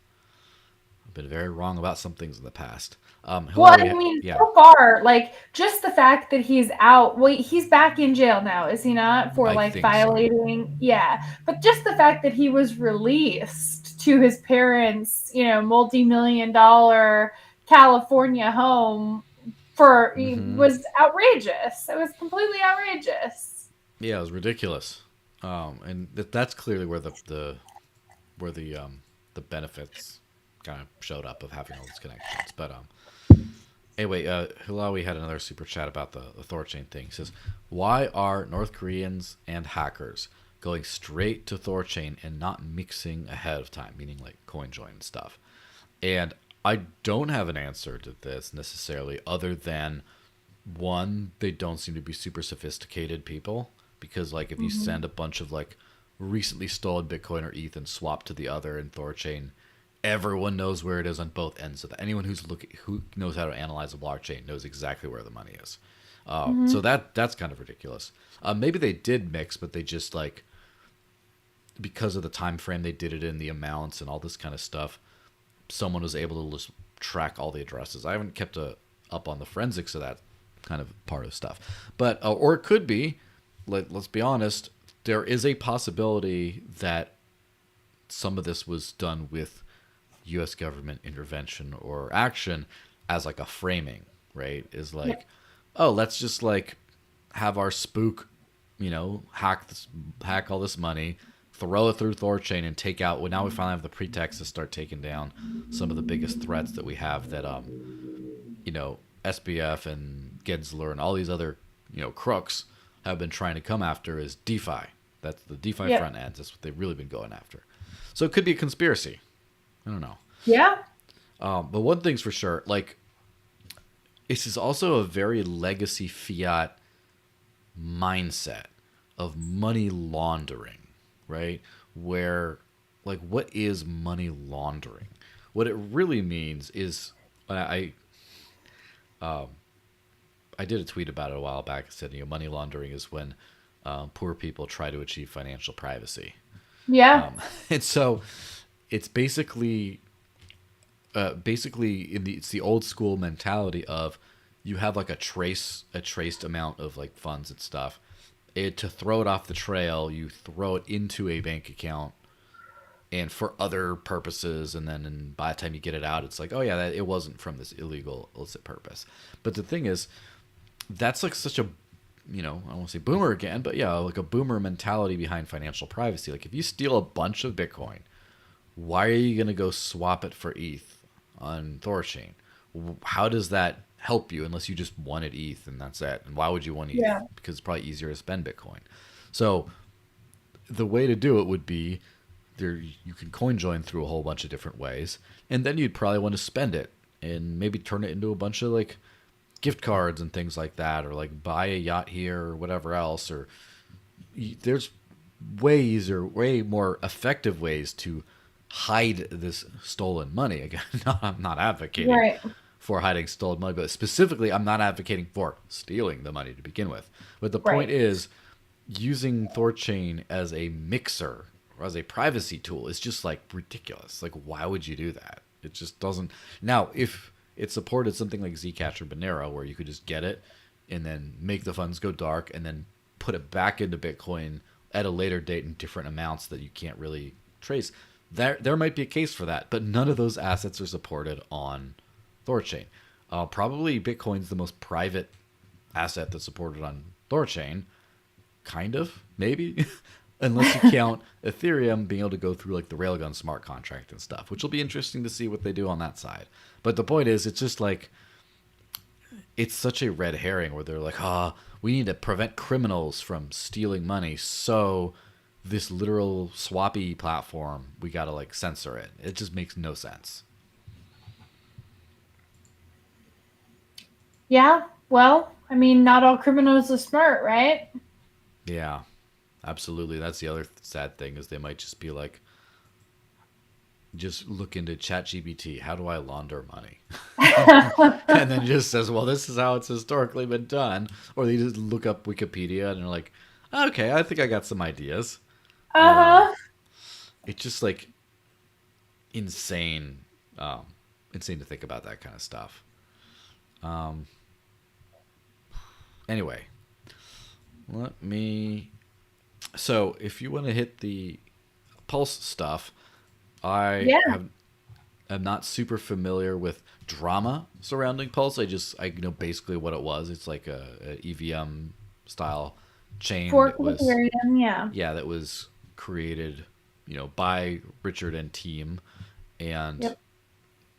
S2: I've been very wrong about some things in the past.
S3: Well,
S2: Hilawe,
S3: I mean,
S2: yeah,
S3: so far, like just the fact that he's out. Wait, he's back in jail now, is he not? For
S2: I
S3: like
S2: think so.
S3: violating, yeah. But just the fact that he was released to his parents, you know, multi-million-dollar California home
S2: Mm-hmm.
S3: was outrageous. It was completely outrageous.
S2: Yeah, it was ridiculous. And that's clearly where where the benefits kind of showed up of having all these connections. But anyway, Hilawe had another super chat about the THORChain thing. He says, "Why are North Koreans and hackers going straight to THORChain and not mixing ahead of time, meaning like CoinJoin and stuff?" And I don't have an answer to this necessarily, other than one, they don't seem to be super sophisticated people, because like if you
S3: Mm-hmm.
S2: send a bunch of like recently stolen Bitcoin or ETH and swap to the other in THORChain, everyone knows where it is on both ends of that. Anyone who knows how to analyze a blockchain knows exactly where the money is.
S3: Mm-hmm.
S2: So that's kind of ridiculous. Maybe they did mix, but they just like, because of the time frame they did it in, the amounts and all this kind of stuff, someone was able to just track all the addresses. I haven't kept up on the forensics of that kind of part of stuff, but or it could be, let's be honest, there is a possibility that some of this was done with U.S. government intervention or action as like a framing, right? Is
S3: Yeah.
S2: like, oh, let's just like have our spook, hack all this money, throw it through THORChain, and take out. Well, now we finally have the pretext to start taking down some of the biggest threats that we have. That SBF and Gensler and all these other crooks have been trying to come after is DeFi. That's the DeFi
S3: Yep.
S2: front ends. That's what they've really been going after. So it could be a conspiracy. I don't know.
S3: Yeah.
S2: But one thing's for sure, like, this is also a very legacy fiat mindset of money laundering, right? Where, like, what is money laundering? What it really means is, I did a tweet about it a while back. I said, money laundering is when poor people try to achieve financial privacy.
S3: Yeah.
S2: And so it's basically it's the old school mentality of, you have like a traced amount of like funds and stuff. To throw it off the trail, you throw it into a bank account and for other purposes, and then by the time you get it out, it's like, oh yeah, it wasn't from this illicit purpose. But the thing is, that's like such a, I don't want to say boomer again, but yeah, like a boomer mentality behind financial privacy. Like, if you steal a bunch of Bitcoin, why are you going to go swap it for ETH on THORChain? How does that help you unless you just wanted ETH and that's it? And why would you want ETH?
S3: Yeah.
S2: Because it's probably easier to spend Bitcoin. So the way to do it would be, you can coin join through a whole bunch of different ways, and then you'd probably want to spend it and maybe turn it into a bunch of like gift cards and things like that, or like buy a yacht here or whatever else. Or there's way more effective ways to hide this stolen money. Again, I'm not advocating
S3: Right.
S2: for hiding stolen money, but specifically, I'm not advocating for stealing the money to begin with. But the point
S3: Right.
S2: is, using THORChain as a mixer or as a privacy tool is just like ridiculous. Like, why would you do that? It just doesn't. Now, if it supported something like Zcash or Monero, where you could just get it and then make the funds go dark and then put it back into Bitcoin at a later date in different amounts that you can't really trace, there might be a case for that. But none of those assets are supported on THORChain. Probably Bitcoin's the most private asset that's supported on THORChain. Kind of, maybe. Unless you count Ethereum being able to go through like the Railgun smart contract and stuff, which will be interesting to see what they do on that side. But the point is, it's just like, it's such a red herring where they're like, we need to prevent criminals from stealing money. So this literal swappy platform, we got to like censor it. It just makes no sense.
S1: Yeah. Well, I mean, not all criminals are smart, right?
S2: Yeah, absolutely. That's the other sad thing is they might just be like, just look into ChatGPT. How do I launder money? And then just says, well, this is how it's historically been done. Or they just look up Wikipedia and they're like, okay, I think I got some ideas. It's just like insane to think about that kind of stuff. Anyway, so if you want to hit the Pulse stuff, I'm not super familiar with drama surrounding Pulse. I know basically what it was. It's like a EVM style chain
S1: Fork
S2: that was
S1: Ethereum,
S2: that was created, by Richard and team, and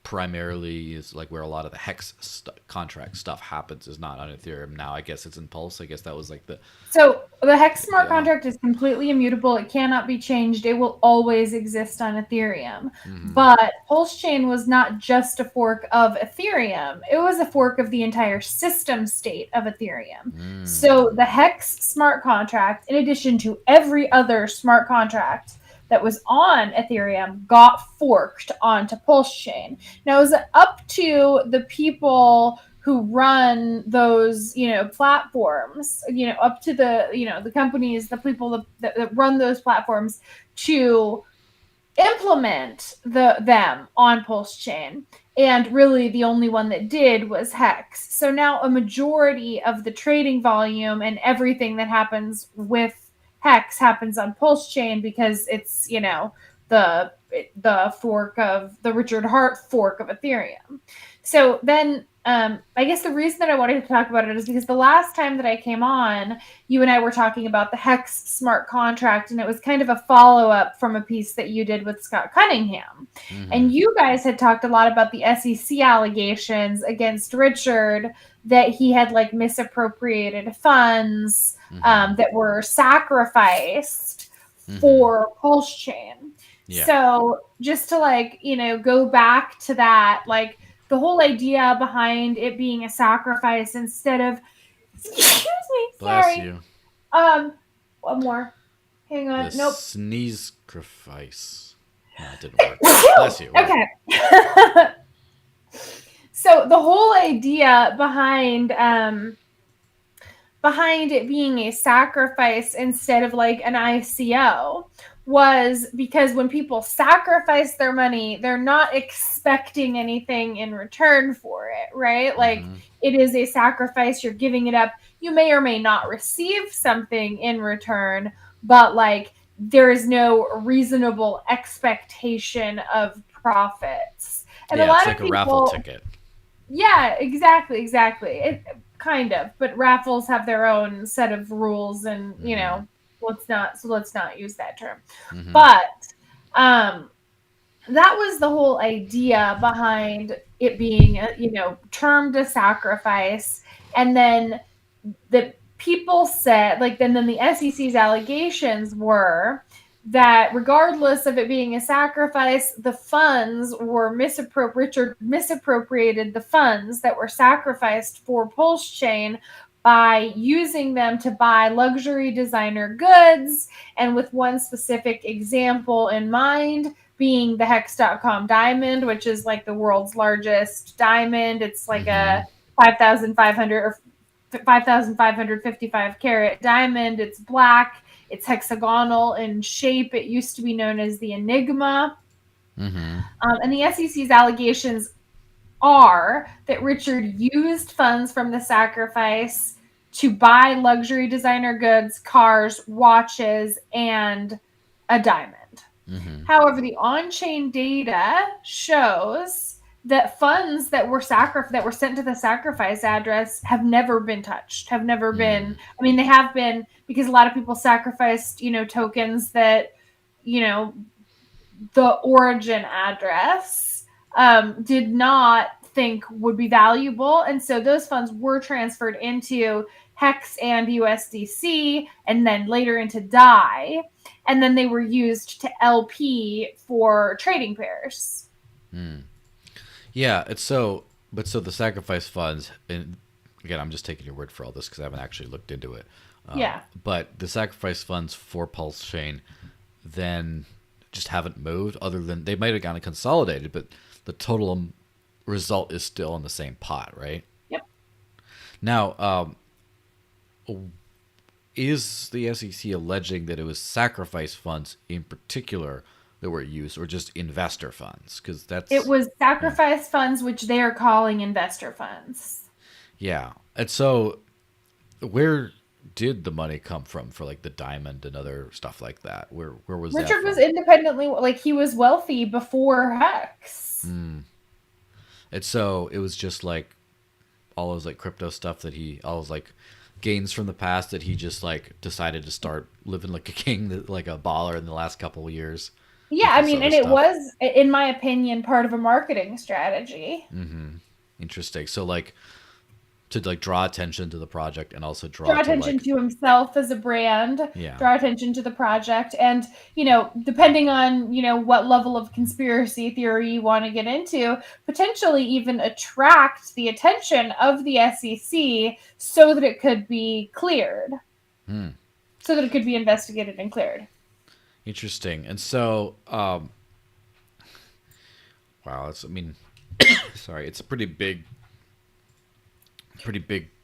S2: primarily is like where a lot of the hex contract stuff happens is not on Ethereum. Now I guess it's in Pulse. I guess that was like
S1: so the hex smart contract is completely immutable. It cannot be changed. It will always exist on Ethereum. But PulseChain was not just a fork of Ethereum. It was a fork of the entire system state of Ethereum. So the hex smart contract, in addition to every other smart contract that was on Ethereum, got forked onto PulseChain. Now, is it up to the people who run those, platforms, up to the, the companies, the people that run those platforms to implement them on PulseChain? And really the only one that did was Hex. So now a majority of the trading volume and everything that happens with Hex happens on PulseChain because it's, the fork of the Richard Hart fork of Ethereum. So then I guess the reason that I wanted to talk about it is because the last time that I came on, you and I were talking about the Hex smart contract, and it was kind of a follow-up from a piece that you did with Scott Cunningham. And you guys had talked a lot about the SEC allegations against Richard that he had like misappropriated funds that were sacrificed for PulseChain. So just to go back to that, like the whole idea behind it being a sacrifice instead of, excuse me,
S2: Bless you.
S1: One more. Hang on.
S2: The
S1: Nope.
S2: Sneeze sacrifice. No, it didn't work. Bless you.
S1: Okay. So the whole idea behind it being a sacrifice instead of like an ICO was because when people sacrifice their money, they're not expecting anything in return for it, right? Like it is a sacrifice, you're giving it up. You may or may not receive something in return, but like there is no reasonable expectation of profits. And a lot
S2: it's like
S1: of people,
S2: a raffle ticket.
S1: Yeah, exactly. It kind of, but raffles have their own set of rules, and let's not use that term. But that was the whole idea behind it being termed a sacrifice. And then the people said, then the SEC's allegations were that regardless of it being a sacrifice, the funds were Richard misappropriated the funds that were sacrificed for PulseChain by using them to buy luxury designer goods, and with one specific example in mind being the Hex.com diamond, which is like the world's largest diamond. It's like a 5,500 or 5,555 carat diamond. It's black. It's hexagonal in shape. It used to be known as the Enigma. And the SEC's allegations are that Richard used funds from the sacrifice to buy luxury designer goods, cars, watches, and a diamond. However, the on-chain data shows
S3: that funds that were sent to the sacrifice address have never been touched, have never been. I mean, they have been because a lot of people sacrificed, tokens that, the origin address did not think would be valuable, and so those funds were transferred into Hex and USDC, and then later into DAI, and then they were used to LP for trading pairs.
S2: Yeah, so the sacrifice funds, and again, I'm just taking your word for all this because I haven't actually looked into it.
S3: Yeah.
S2: But the sacrifice funds for PulseChain then just haven't moved, other than they might have gotten consolidated, but the total result is still in the same pot, right?
S3: Yep.
S2: Now, is the SEC alleging that it was sacrifice funds in particular that were used, or just investor funds? Because
S3: it was sacrifice funds, which they are calling investor funds.
S2: Yeah, and so where did the money come from for like the diamond and other stuff like that? Where was
S3: Richard
S2: that from?
S3: was independently, like he was wealthy before Hex.
S2: And so it was just like all those like crypto stuff that all those like gains from the past that he just like decided to start living like a king, like a baller in the last couple of years.
S3: Yeah, I mean, and it was, in my opinion, part of a marketing strategy.
S2: Interesting. So like to like draw attention to the project and also
S3: draw attention to himself as a brand, draw attention to the project, and depending on what level of conspiracy theory you want to get into, potentially even attract the attention of the SEC so that it could be cleared, so that it could be investigated and cleared.
S2: Interesting. And so wow, it's sorry, it's a pretty big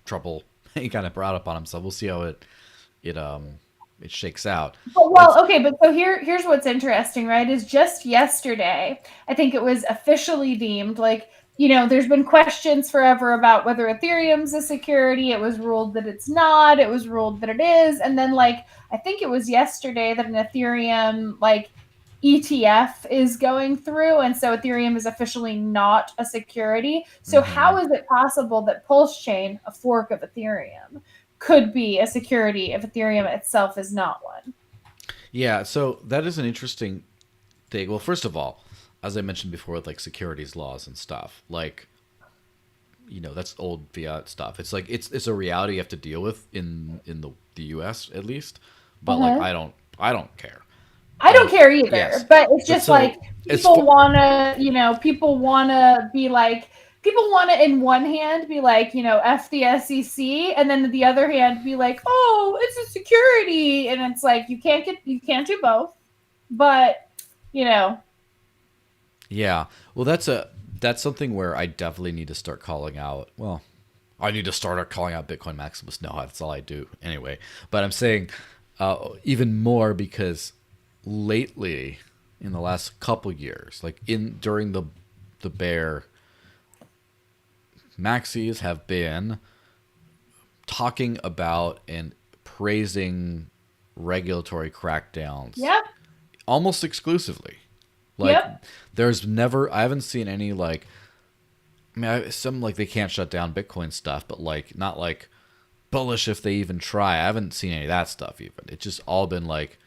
S2: trouble he kind of brought up on himself. We'll see how it shakes out.
S3: But so here's what's interesting, right? Is just yesterday, I think it was officially deemed, like, there's been questions forever about whether Ethereum's a security. It was ruled that it's not. It was ruled that it is. And then, like, I think it was yesterday that an Ethereum, like, ETF is going through, and so Ethereum is officially not a security. So how is it possible that PulseChain, a fork of Ethereum, could be a security if Ethereum itself is not one?
S2: Yeah, so that is an interesting thing. Well, first of all, as I mentioned before, with like securities laws and stuff, like, that's old fiat stuff. It's like it's a reality you have to deal with in the US at least. But like I don't care.
S3: I don't care either, but it's just people want to be like, people want to in one hand be like, F the SEC, and then the other hand be like, oh, it's a security. And it's like, you can't do both, but
S2: Yeah. Well, that's something where I definitely need to start calling out. Well, I need to start calling out Bitcoin Maximus. No, that's all I do anyway. But I'm saying even more because lately, in the last couple years, like during the bear, maxis have been talking about and praising regulatory crackdowns.
S3: Yep.
S2: Almost exclusively. Like there's never, I haven't seen any like, I mean, some like they can't shut down Bitcoin stuff, but like not like bullish if they even try. I haven't seen any of that stuff even. It's just all been like,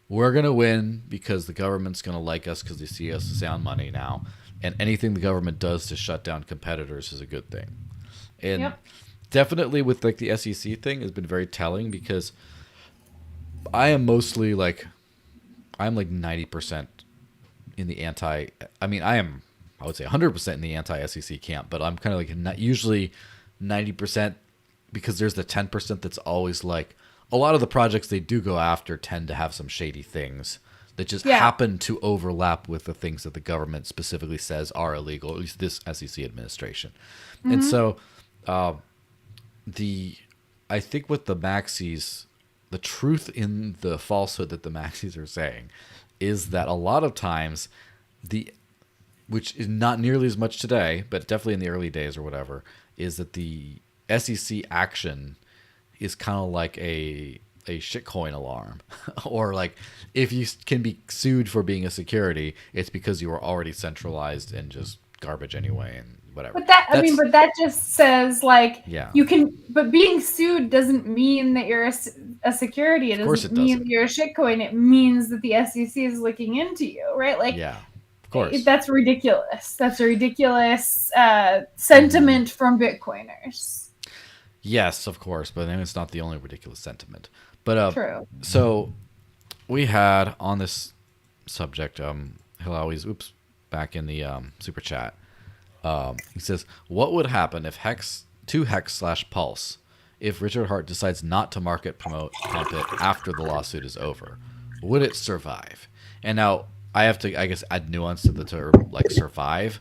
S2: we're going to win because the government's going to like us because they see us as sound money now. And anything the government does to shut down competitors is a good thing. And definitely with like the SEC thing has been very telling because I am mostly like, I'm like 90% in the I would say 100% in the anti-SEC camp, but I'm kind of like not usually 90% because there's the 10% that's always like, a lot of the projects they do go after tend to have some shady things that just happen to overlap with the things that the government specifically says are illegal, at least this SEC administration. And so I think with the maxis, the truth in the falsehood that the maxis are saying is that a lot of times which is not nearly as much today, but definitely in the early days or whatever, is that the SEC action is kind of like a shitcoin alarm. Or like if you can be sued for being a security, it's because you were already centralized and just garbage anyway, and whatever.
S3: But that just says like you can. But being sued doesn't mean that you're a security. It doesn't mean that you're a shitcoin. It means that the SEC is looking into you, right? Like,
S2: of course,
S3: that's ridiculous. That's a ridiculous sentiment from Bitcoiners.
S2: Yes, of course, but then it's not the only ridiculous sentiment. But
S3: true.
S2: So we had on this subject, Hilawe's back in the super chat. He says, "What would happen if Hex/Pulse if Richard Heart decides not to market, promote, pump it after the lawsuit is over? Would it survive?" And now I have to, I guess, add nuance to the term like survive.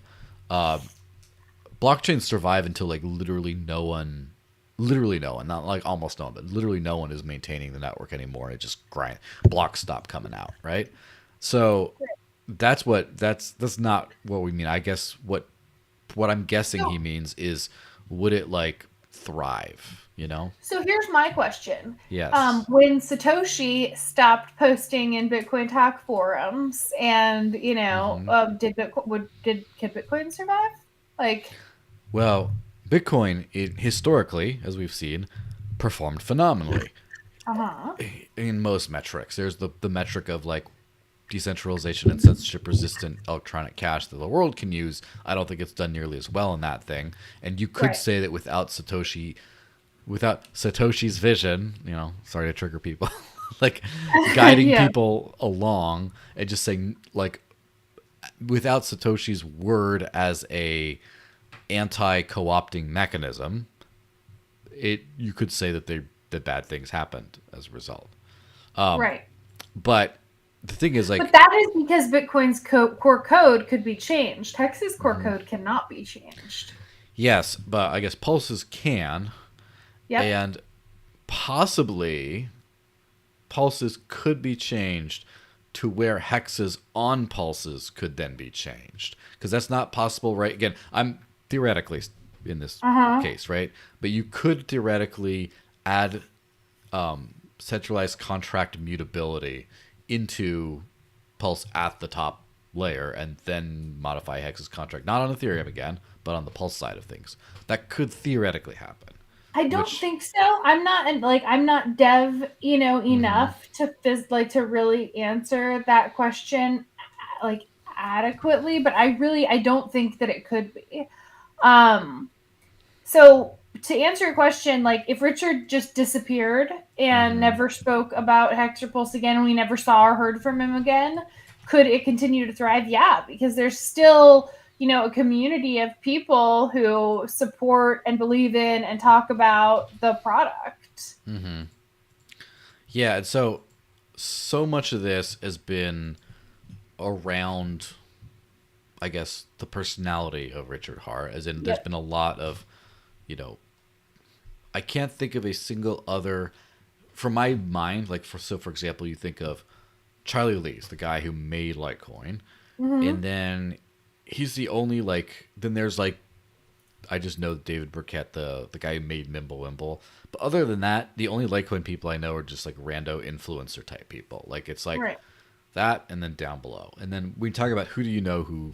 S2: Blockchains survive until like literally no one, not like almost no one, but literally no one is maintaining the network anymore. It just blocks stop coming out, right? So that's not what we mean. I guess what I'm guessing he means is, would it like thrive, you know?
S3: So here's my question.
S2: Yes.
S3: When Satoshi stopped posting in Bitcoin talk forums, and you know, can Bitcoin survive? Like,
S2: well, Bitcoin, historically, as we've seen, performed phenomenally in most metrics. There's the metric of like decentralization and censorship resistant electronic cash that the world can use. I don't think it's done nearly as well in that thing. And you could say that without Satoshi's vision, you know, sorry to trigger people, like guiding people along and just saying like, without Satoshi's word as a anti-co-opting mechanism, you could say that bad things happened as a result.
S3: Right.
S2: But the thing is, like,
S3: but that is because Bitcoin's core code could be changed. Hex's core code cannot be changed.
S2: Yes, but I guess Pulse's can. Yep. And possibly Pulse's could be changed to where Hexes on Pulses could then be changed. Because that's not possible, right? Again, I'm theoretically in this case, right? But you could theoretically add centralized contract mutability into Pulse at the top layer and then modify Hex's contract, not on Ethereum again, but on the Pulse side of things. That could theoretically happen.
S3: I don't think so. I'm not dev, enough to really answer that question like adequately, but I don't think that it could be. So to answer your question, like if Richard just disappeared and never spoke about Hex or Pulse again, and we never saw or heard from him again, could it continue to thrive? Yeah, because there's still, a community of people who support and believe in and talk about the product.
S2: Mm-hmm. Yeah, and so much of this has been around, I guess, the personality of Richard Hart, as in there's been a lot of, I can't think of a single other, from my mind, like, for example, you think of Charlie Lee's, the guy who made Litecoin, and then he's the only, then there's, I just know David Burkett, the guy who made Mimblewimble. But other than that, the only Litecoin people I know are just, rando influencer type people. It's that and then down below. And then we talk about who do you know who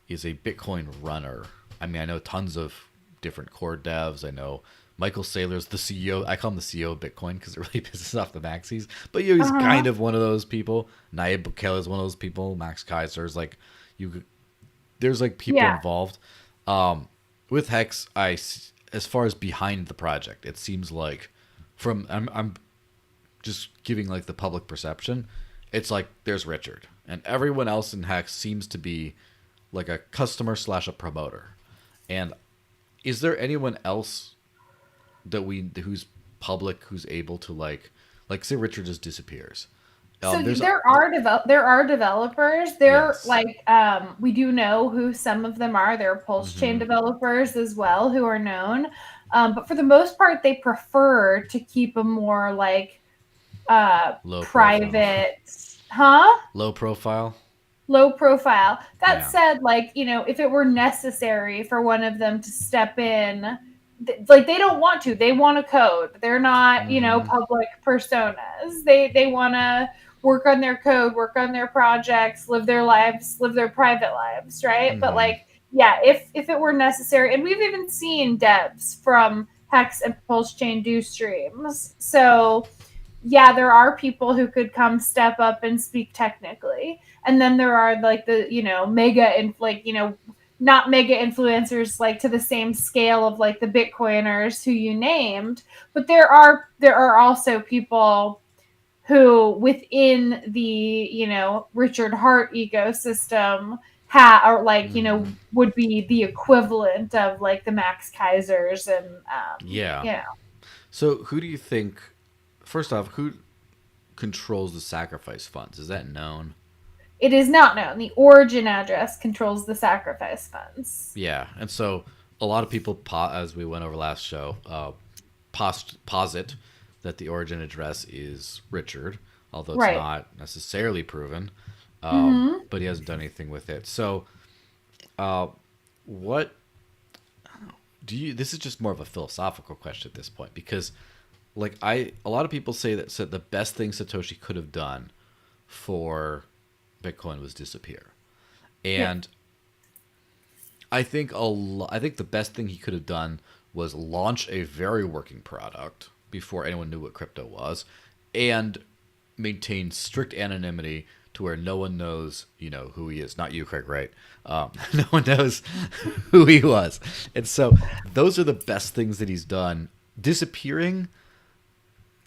S2: is a Bitcoin runner. I mean, I know tons of different core devs. I know Michael Saylor's the CEO. I call him the CEO of Bitcoin because it really pisses off the maxis. But he's kind of one of those people. Nayib Bukele is one of those people. Max Kaiser's there's people involved. With Hex, as far as behind the project, it seems like I'm just giving the public perception. It's there's Richard, and everyone else in Hex seems to be a customer / a promoter. And is there anyone else that who's public, who's able to say Richard just disappears?
S3: So there are developers. We do know who some of them are. There are PulseChain developers as well who are known, but for the most part, they prefer to keep a more
S2: low
S3: private,
S2: low profile.
S3: Low profile. That said, if it were necessary for one of them to step in, they don't want to. They want to code. They're not, public personas. They want to work on their code, work on their projects, live their lives, live their private lives, right? But
S1: yeah, if it were necessary, and we've even seen devs from Hex and PulseChain do streams. So yeah, there are people who could come step up and speak technically. And then there are like the, mega and like, not mega influencers like to the same scale of like the Bitcoiners who you named, but there are also people who within the, Richard Hart ecosystem or like, would be the equivalent of like the Max Kaisers and
S2: Yeah. So who do you think, first off, who controls the sacrifice funds? Is that known?
S1: It is not known. The origin address controls the sacrifice funds.
S2: Yeah, and so a lot of people, as we went over last show, posit that the origin address is Richard, although it's not necessarily proven. But he hasn't done anything with it. So, what do you? This is just more of a philosophical question at this point, because, like, a lot of people say that the best thing Satoshi could have done for Bitcoin was disappear, and I think the best thing he could have done was launch a very working product before anyone knew what crypto was, and maintain strict anonymity to where no one knows, who he is. Not you, Craig, right? No one knows who he was. And so those are the best things that he's done. Disappearing,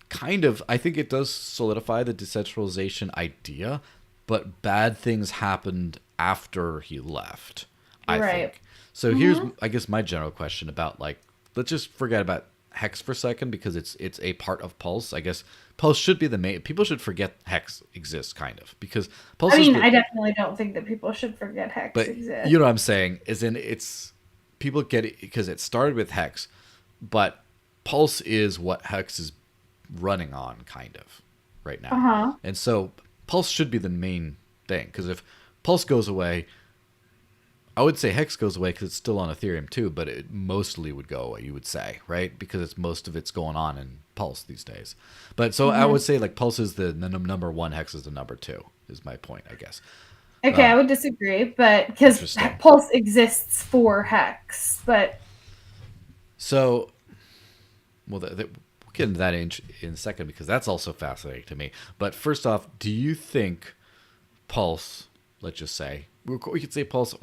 S2: kind of, I think it does solidify the decentralization idea, but bad things happened after he left, I think. So here's, I guess, my general question about, like, let's just forget about Hex for a second, because it's a part of Pulse. I guess Pulse should be the main. People should forget Hex exists, kind of, because Pulse.
S1: I definitely don't think that people should forget Hex exists.
S2: You know what I'm saying? Is in it's people get it because it started with Hex, but Pulse is what Hex is running on, kind of, right now. And so Pulse should be the main thing, because if Pulse goes away, I would say Hex goes away because it's still on Ethereum too, but it mostly would go away, you would say, right? Because most of it's going on in Pulse these days. But so I would say, like, Pulse is the number one, Hex is the number two, is my point, I guess.
S1: Okay, I would disagree, but because Pulse exists for Hex, but
S2: so, well, we'll get into that in a second, because that's also fascinating to me. But first off, do you think Pulse, let's just say, we could say Pulse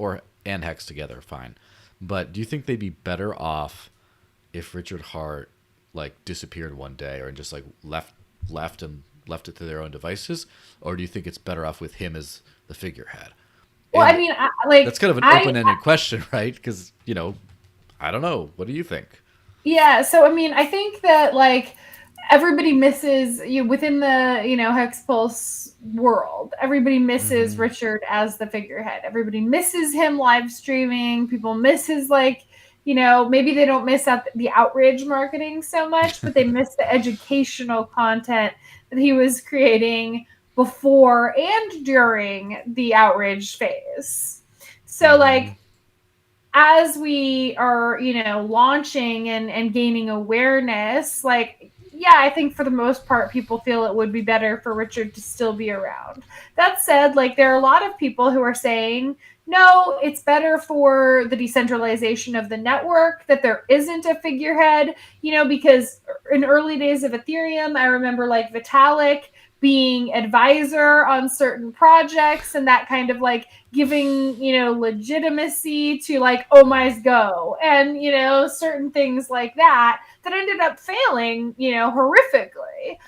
S2: and Hex together, fine. But do you think they'd be better off if Richard Hart, like, disappeared one day, or just, like, left it to their own devices? Or do you think it's better off with him as the figurehead?
S1: Well,
S2: and that's kind of an open-ended question, right? Because, I don't know. What do you think?
S1: Yeah, so I think that, like, everybody misses within the Hex Pulse world. Everybody misses Richard as the figurehead. Everybody misses him live streaming. People miss his, like, maybe they don't miss out the outrage marketing so much, but they miss the educational content that he was creating before and during the outrage phase. So like, as we are, launching and gaining awareness, like, yeah, I think for the most part, people feel it would be better for Richard to still be around. That said, like, there are a lot of people who are saying, no, it's better for the decentralization of the network that there isn't a figurehead, because in early days of Ethereum, I remember, like, Vitalik being advisor on certain projects, and that kind of, like, giving, legitimacy to, like, oh my's go, and, certain things like that ended up failing, horrifically.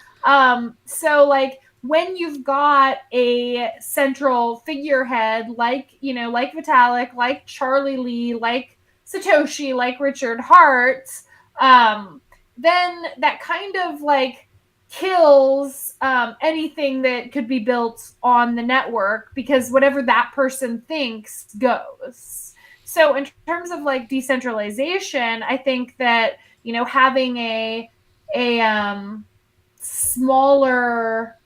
S1: So, like, when you've got a central figurehead like Vitalik, like Charlie Lee, like Satoshi, like Richard Hart, then that kind of, like, kills anything that could be built on the network, because whatever that person thinks goes. So in terms of, like, decentralization, I think that, having a smaller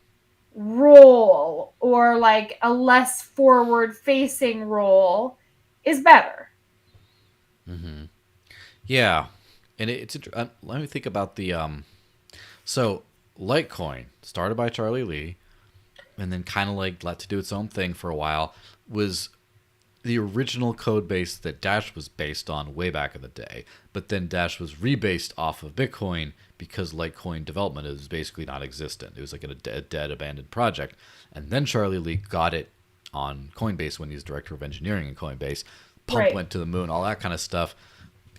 S1: role, or like a less forward facing role, is better.
S2: Yeah. And it's let me think about the so Litecoin, started by Charlie Lee, and then kind of, like, let to do its own thing for a while, was the original code base that Dash was based on way back in the day, but then Dash was rebased off of Bitcoin because Litecoin development is basically non-existent. It was like a dead, abandoned project. And then Charlie Lee got it on Coinbase when he was director of engineering in Coinbase. Pump went to the moon, all that kind of stuff.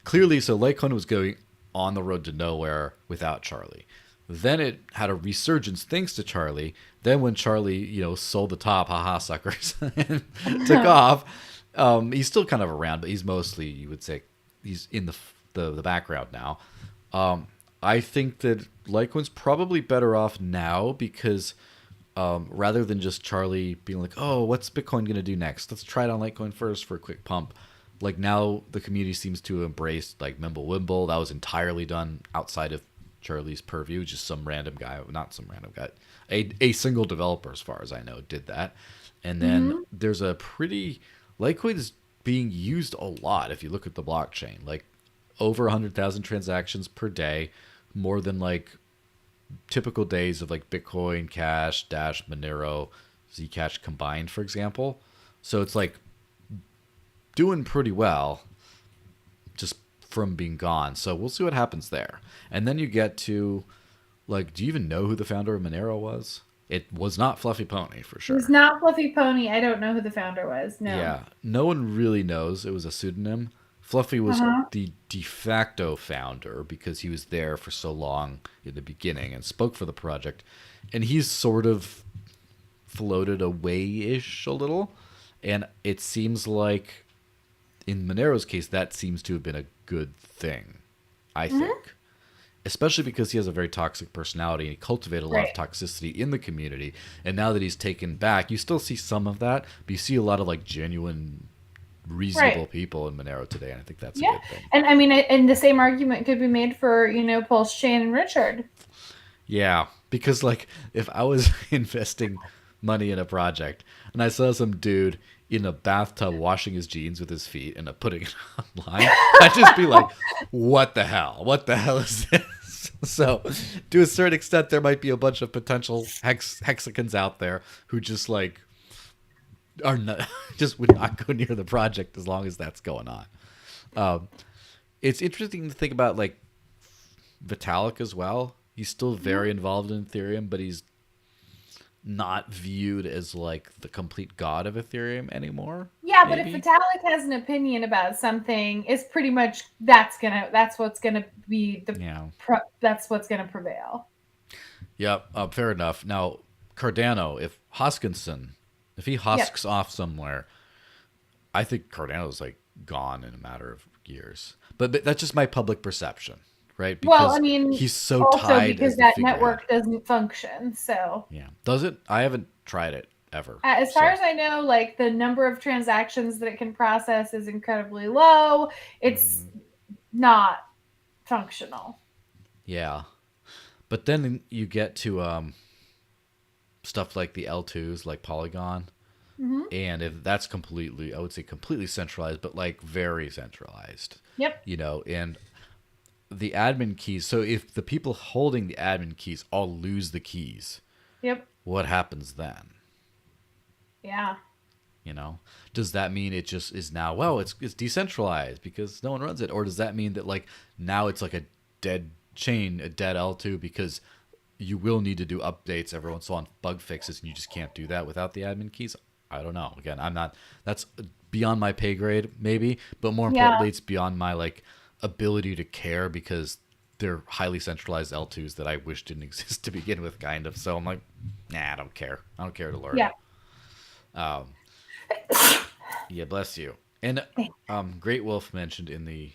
S2: Clearly, so Litecoin was going on the road to nowhere without Charlie. Then it had a resurgence thanks to Charlie. Then when Charlie, sold the top, haha suckers, and took off, he's still kind of around, but he's mostly, you would say, he's in the background now. I think that Litecoin's probably better off now because rather than just Charlie being like, oh, what's Bitcoin going to do next? Let's try it on Litecoin first for a quick pump. Like now the community seems to embrace like Mimblewimble. That was entirely done outside of Charlie's purview. Just some random guy, not some random guy, a single developer as far as I know did that. And then there's a pretty, Litecoin is being used a lot if you look at the blockchain. Like over 100,000 transactions per day, more than like typical days of like Bitcoin, Cash, Dash, Monero, Zcash combined, for example. So it's like doing pretty well just from being gone. So we'll see what happens there. And then you get to like, do you even know who the founder of Monero was? It was not Fluffy Pony for sure.
S3: It was not Fluffy Pony. I don't know who the founder was. No.
S2: Yeah. No one really knows. It was a pseudonym. Fluffy was the de facto founder because he was there for so long in the beginning and spoke for the project. And he's sort of floated away-ish a little. And it seems like in Monero's case, that seems to have been a good thing, I think. Especially because he has a very toxic personality and he cultivated a lot of toxicity in the community. And now that he's taken back, you still see some of that, but you see a lot of like genuine, reasonable people in Monero today. And I think that's a good thing.
S3: And I mean, and the same argument could be made for, PulseChain and Richard.
S2: Yeah, because like if I was investing money in a project and I saw some dude in a bathtub washing his jeans with his feet and putting it online, I'd just be like, what the hell? What the hell is this? So to a certain extent, there might be a bunch of potential hexagons out there who just like are not, just would not go near the project as long as that's going on. It's interesting to think about like Vitalik as well. He's still very involved in Ethereum, but he's not viewed as like the complete god of Ethereum anymore.
S3: Yeah, maybe. But if Vitalik has an opinion about something, it's pretty much that's what's gonna be that's what's gonna prevail.
S2: Yep, fair enough. Now Cardano, if he husks off somewhere, I think Cardano's like gone in a matter of years. But that's just my public perception. Right? Because he's so tied
S3: because that network doesn't function. So
S2: yeah, does it? I haven't tried it ever.
S3: As far as I know, like the number of transactions that it can process is incredibly low. It's not functional.
S2: Yeah, but then you get to stuff like the L2s, like Polygon, and if that's completely, I would say completely centralized, but like very centralized.
S3: Yep.
S2: And the admin keys. So if the people holding the admin keys all lose the keys, what happens then?
S3: Yeah.
S2: Does that mean it just is now, well, it's decentralized because no one runs it? Or does that mean that like now it's like a dead chain, a dead L2 because you will need to do updates every once in a while, bug fixes, and you just can't do that without the admin keys? I don't know. Again, that's beyond my pay grade maybe, but more importantly, it's beyond my like ability to care because they're highly centralized L2s that I wish didn't exist to begin with, kind of. So I'm like, nah, I don't care. I don't care to learn. Yeah. Yeah, bless you. And Great Wolf mentioned in the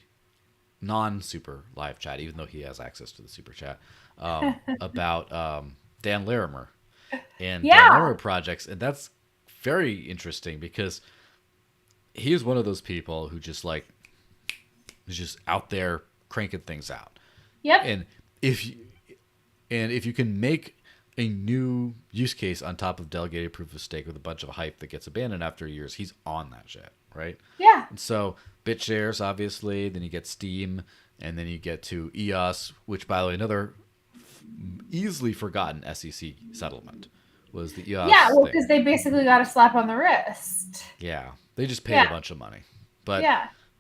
S2: non-super live chat, even though he has access to the super chat, about Dan Larimer and Dan Larimer projects. And that's very interesting because he is one of those people who just like is just out there cranking things out.
S3: Yep.
S2: And if you can make a new use case on top of delegated proof of stake with a bunch of hype that gets abandoned after years, he's on that shit, right?
S3: Yeah.
S2: And so BitShares, obviously, then you get Steam, and then you get to EOS, which, by the way, another easily forgotten SEC settlement Was the EOS
S1: Yeah, well,
S2: thing.
S1: because they basically got a slap on the wrist.
S2: Yeah, they just paid a bunch of money. But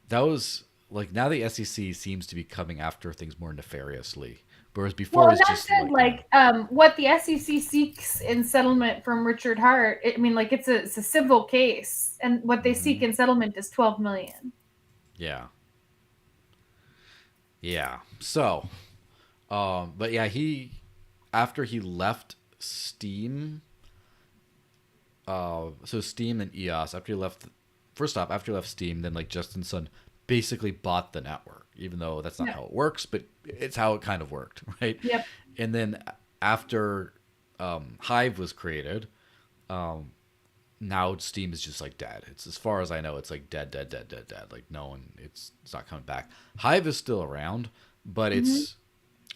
S2: that was like, now the SEC seems to be coming after things more nefariously. Whereas before it's just
S1: what the SEC seeks in settlement from Richard Hart. I mean, like, it's a civil case, and what they seek in settlement is $12 million.
S2: Yeah. Yeah. So, but yeah, after he left Steam, so Steam and EOS, after he left Steam, then like Justin Sun basically bought the network, even though that's not how it works, but it's how it kind of worked, right?
S1: Yep.
S2: And then after Hive was created, now Steam is just like dead. It's, as far as I know, it's like dead. Like, no one, it's not coming back. Hive is still around, but it's,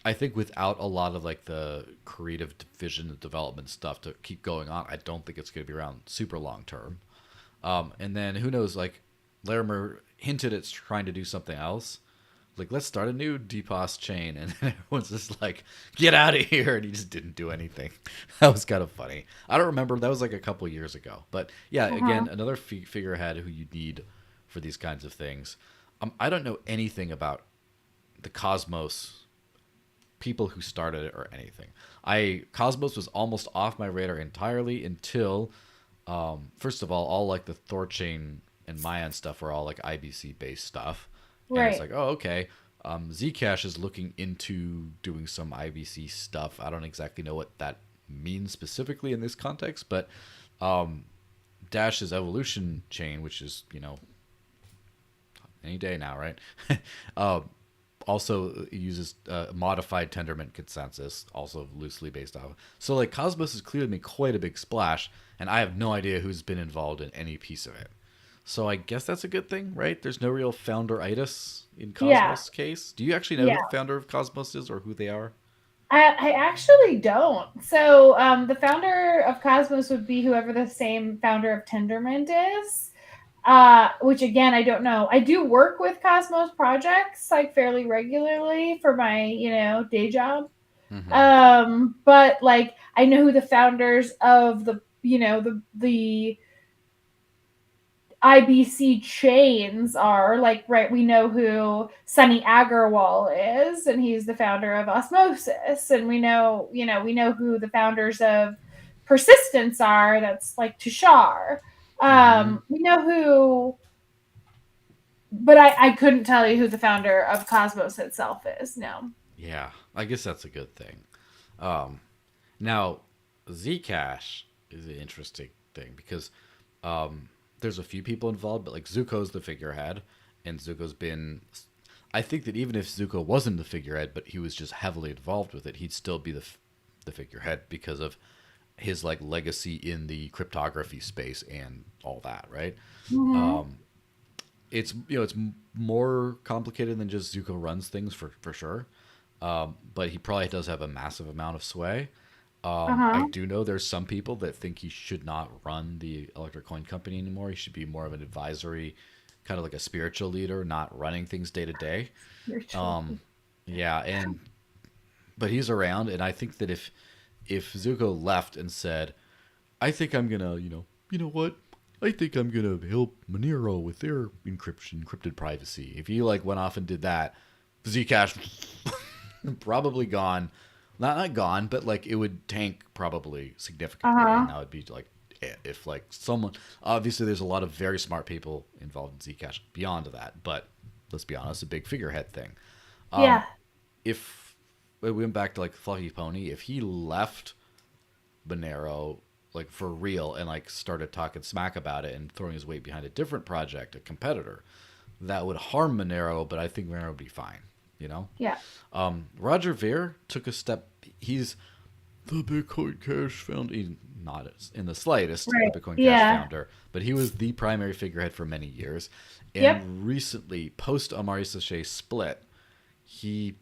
S2: I think, without a lot of like the creative division and development stuff to keep going on, I don't think it's going to be around super long term. And then who knows, like Larimer hinted at trying to do something else. Like, let's start a new DPoS chain. And then everyone's just like, get out of here. And he just didn't do anything. That was kind of funny. I don't remember. That was like a couple years ago. But yeah, again, another figurehead who you need for these kinds of things. I don't know anything about the Cosmos people who started it or anything. Cosmos was almost off my radar entirely until, first of all like the THORChain and Mayan stuff were all like IBC based stuff. And it's like, oh, okay. Zcash is looking into doing some IBC stuff. I don't exactly know what that means specifically in this context, but Dash's evolution chain, which is, any day now, right? Also uses modified Tendermint consensus, also loosely based off. So like Cosmos has clearly made quite a big splash, and I have no idea who's been involved in any piece of it. So I guess that's a good thing, right? There's no real founder-itis in Cosmos' case. Do you actually know who the founder of Cosmos is or who they are?
S1: I actually don't. So the founder of Cosmos would be whoever the same founder of Tendermint is, which again, I don't know. I do work with Cosmos projects like fairly regularly for my, day job. But like, I know who the founders of the IBC chains are. Like, right, we know who Sunny Agarwal is, and he's the founder of Osmosis, and we know who the founders of Persistence are. That's like Tushar. We know who, but I couldn't tell you who the founder of Cosmos itself is. No.
S2: Yeah, I guess that's a good thing. Now, Zcash is an interesting thing because there's a few people involved, but like Zuko's the figurehead, and Zuko's been. I think that even if Zuko wasn't the figurehead, but he was just heavily involved with it, he'd still be the figurehead because of his like legacy in the cryptography space and all that, right? It's it's more complicated than just Zuko runs things for sure, but he probably does have a massive amount of sway. I do know there's some people that think he should not run the Electric Coin Company anymore. He should be more of an advisory, kind of like a spiritual leader, not running things day to day. Yeah, but he's around, and I think that if Zuko left and said, I think I'm gonna, you know what? I think I'm gonna help Monero with their encrypted privacy. If he like went off and did that, Zcash probably gone. Not gone, but like it would tank probably significantly, and that would be like if like someone. Obviously, there's a lot of very smart people involved in Zcash beyond that, but let's be honest, a big figurehead thing. If we went back to like Fluffy Pony, if he left Monero like for real and like started talking smack about it and throwing his weight behind a different project, a competitor, that would harm Monero, but I think Monero would be fine.
S1: Yeah.
S2: Roger Ver took a step. He's the Bitcoin Cash founder. He's not in the slightest the Bitcoin Cash founder, but he was the primary figurehead for many years. And recently, post Amari Sachet split, he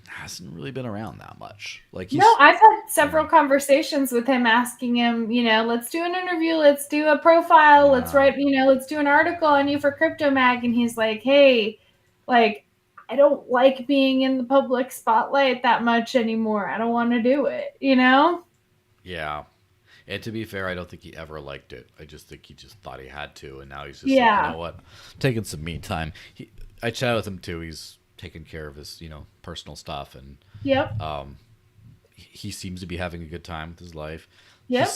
S2: hasn't really been around that much. Like
S1: I've had several conversations with him, asking him, let's do an interview, let's do a profile, let's write, let's do an article on you for Crypto Mag, and he's like, hey, like, I don't like being in the public spotlight that much anymore. I don't want to do it,
S2: Yeah. And to be fair, I don't think he ever liked it. I just think he just thought he had to, and now he's just like,
S1: Yeah.
S2: you know what, taking some me time. I chatted with him too. He's taking care of his, personal stuff, and
S1: Yep.
S2: he seems to be having a good time with his life.
S1: Yep.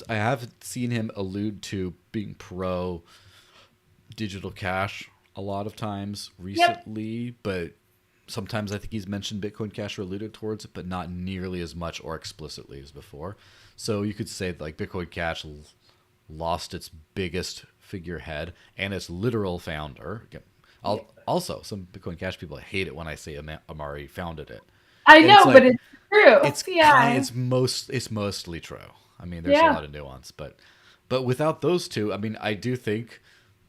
S2: I haven't seen him allude to being pro digital cash a lot of times recently, but sometimes I think he's mentioned Bitcoin Cash or alluded towards it, but not nearly as much or explicitly as before. So you could say that, like, Bitcoin Cash lost its biggest figurehead and its literal founder. Also, some Bitcoin Cash people hate it when I say Amari founded it.
S1: I know, but it's true.
S2: It's mostly true. I mean, there's a lot of nuance, but without those two, I mean, I do think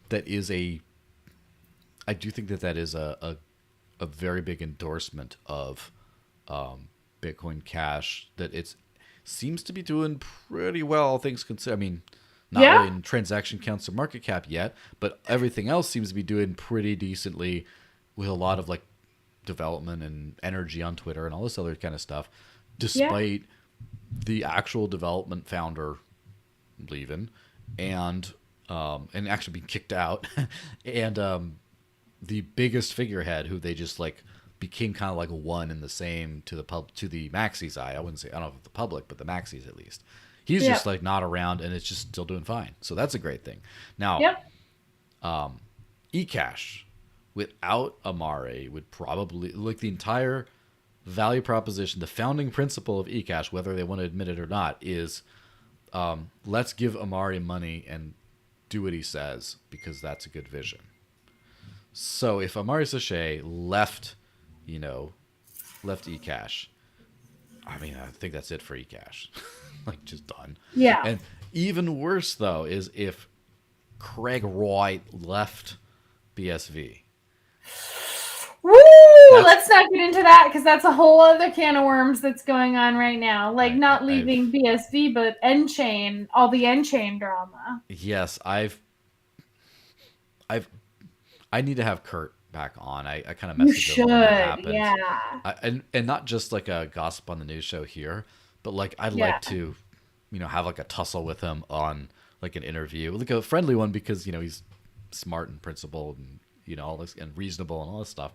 S2: that is a very big endorsement of Bitcoin Cash, that it seems to be doing pretty well, all things considered. I mean, not really in transaction counts or market cap yet, but everything else seems to be doing pretty decently, with a lot of like development and energy on Twitter and all this other kind of stuff, despite the actual development founder leaving and actually being kicked out, and the biggest figurehead, who they just like became kind of like one and the same to the maxis eye. I don't know if the public, but the maxis at least. He's just like not around, and it's just still doing fine. So that's a great thing. Now, eCash without Amari would probably, like, the entire value proposition, the founding principle of eCash, whether they want to admit it or not, is let's give Amari money and do what he says, because that's a good vision. So if Amari Sachet left eCash, I mean, I think that's it for eCash. Like, just done.
S1: Yeah.
S2: And even worse, though, is if Craig Wright left BSV.
S1: Woo! Let's not get into that, because that's a whole other can of worms that's going on right now. Like, not leaving BSV, but N-Chain, all the N-Chain drama.
S2: Yes, I need to have Kurt back on. I kind of messaged him when that happened.
S1: Yeah.
S2: And not just like a gossip on the news show here, but like I'd like to, have like a tussle with him on like an interview, like a friendly one, because he's smart and principled and all this, and reasonable and all this stuff.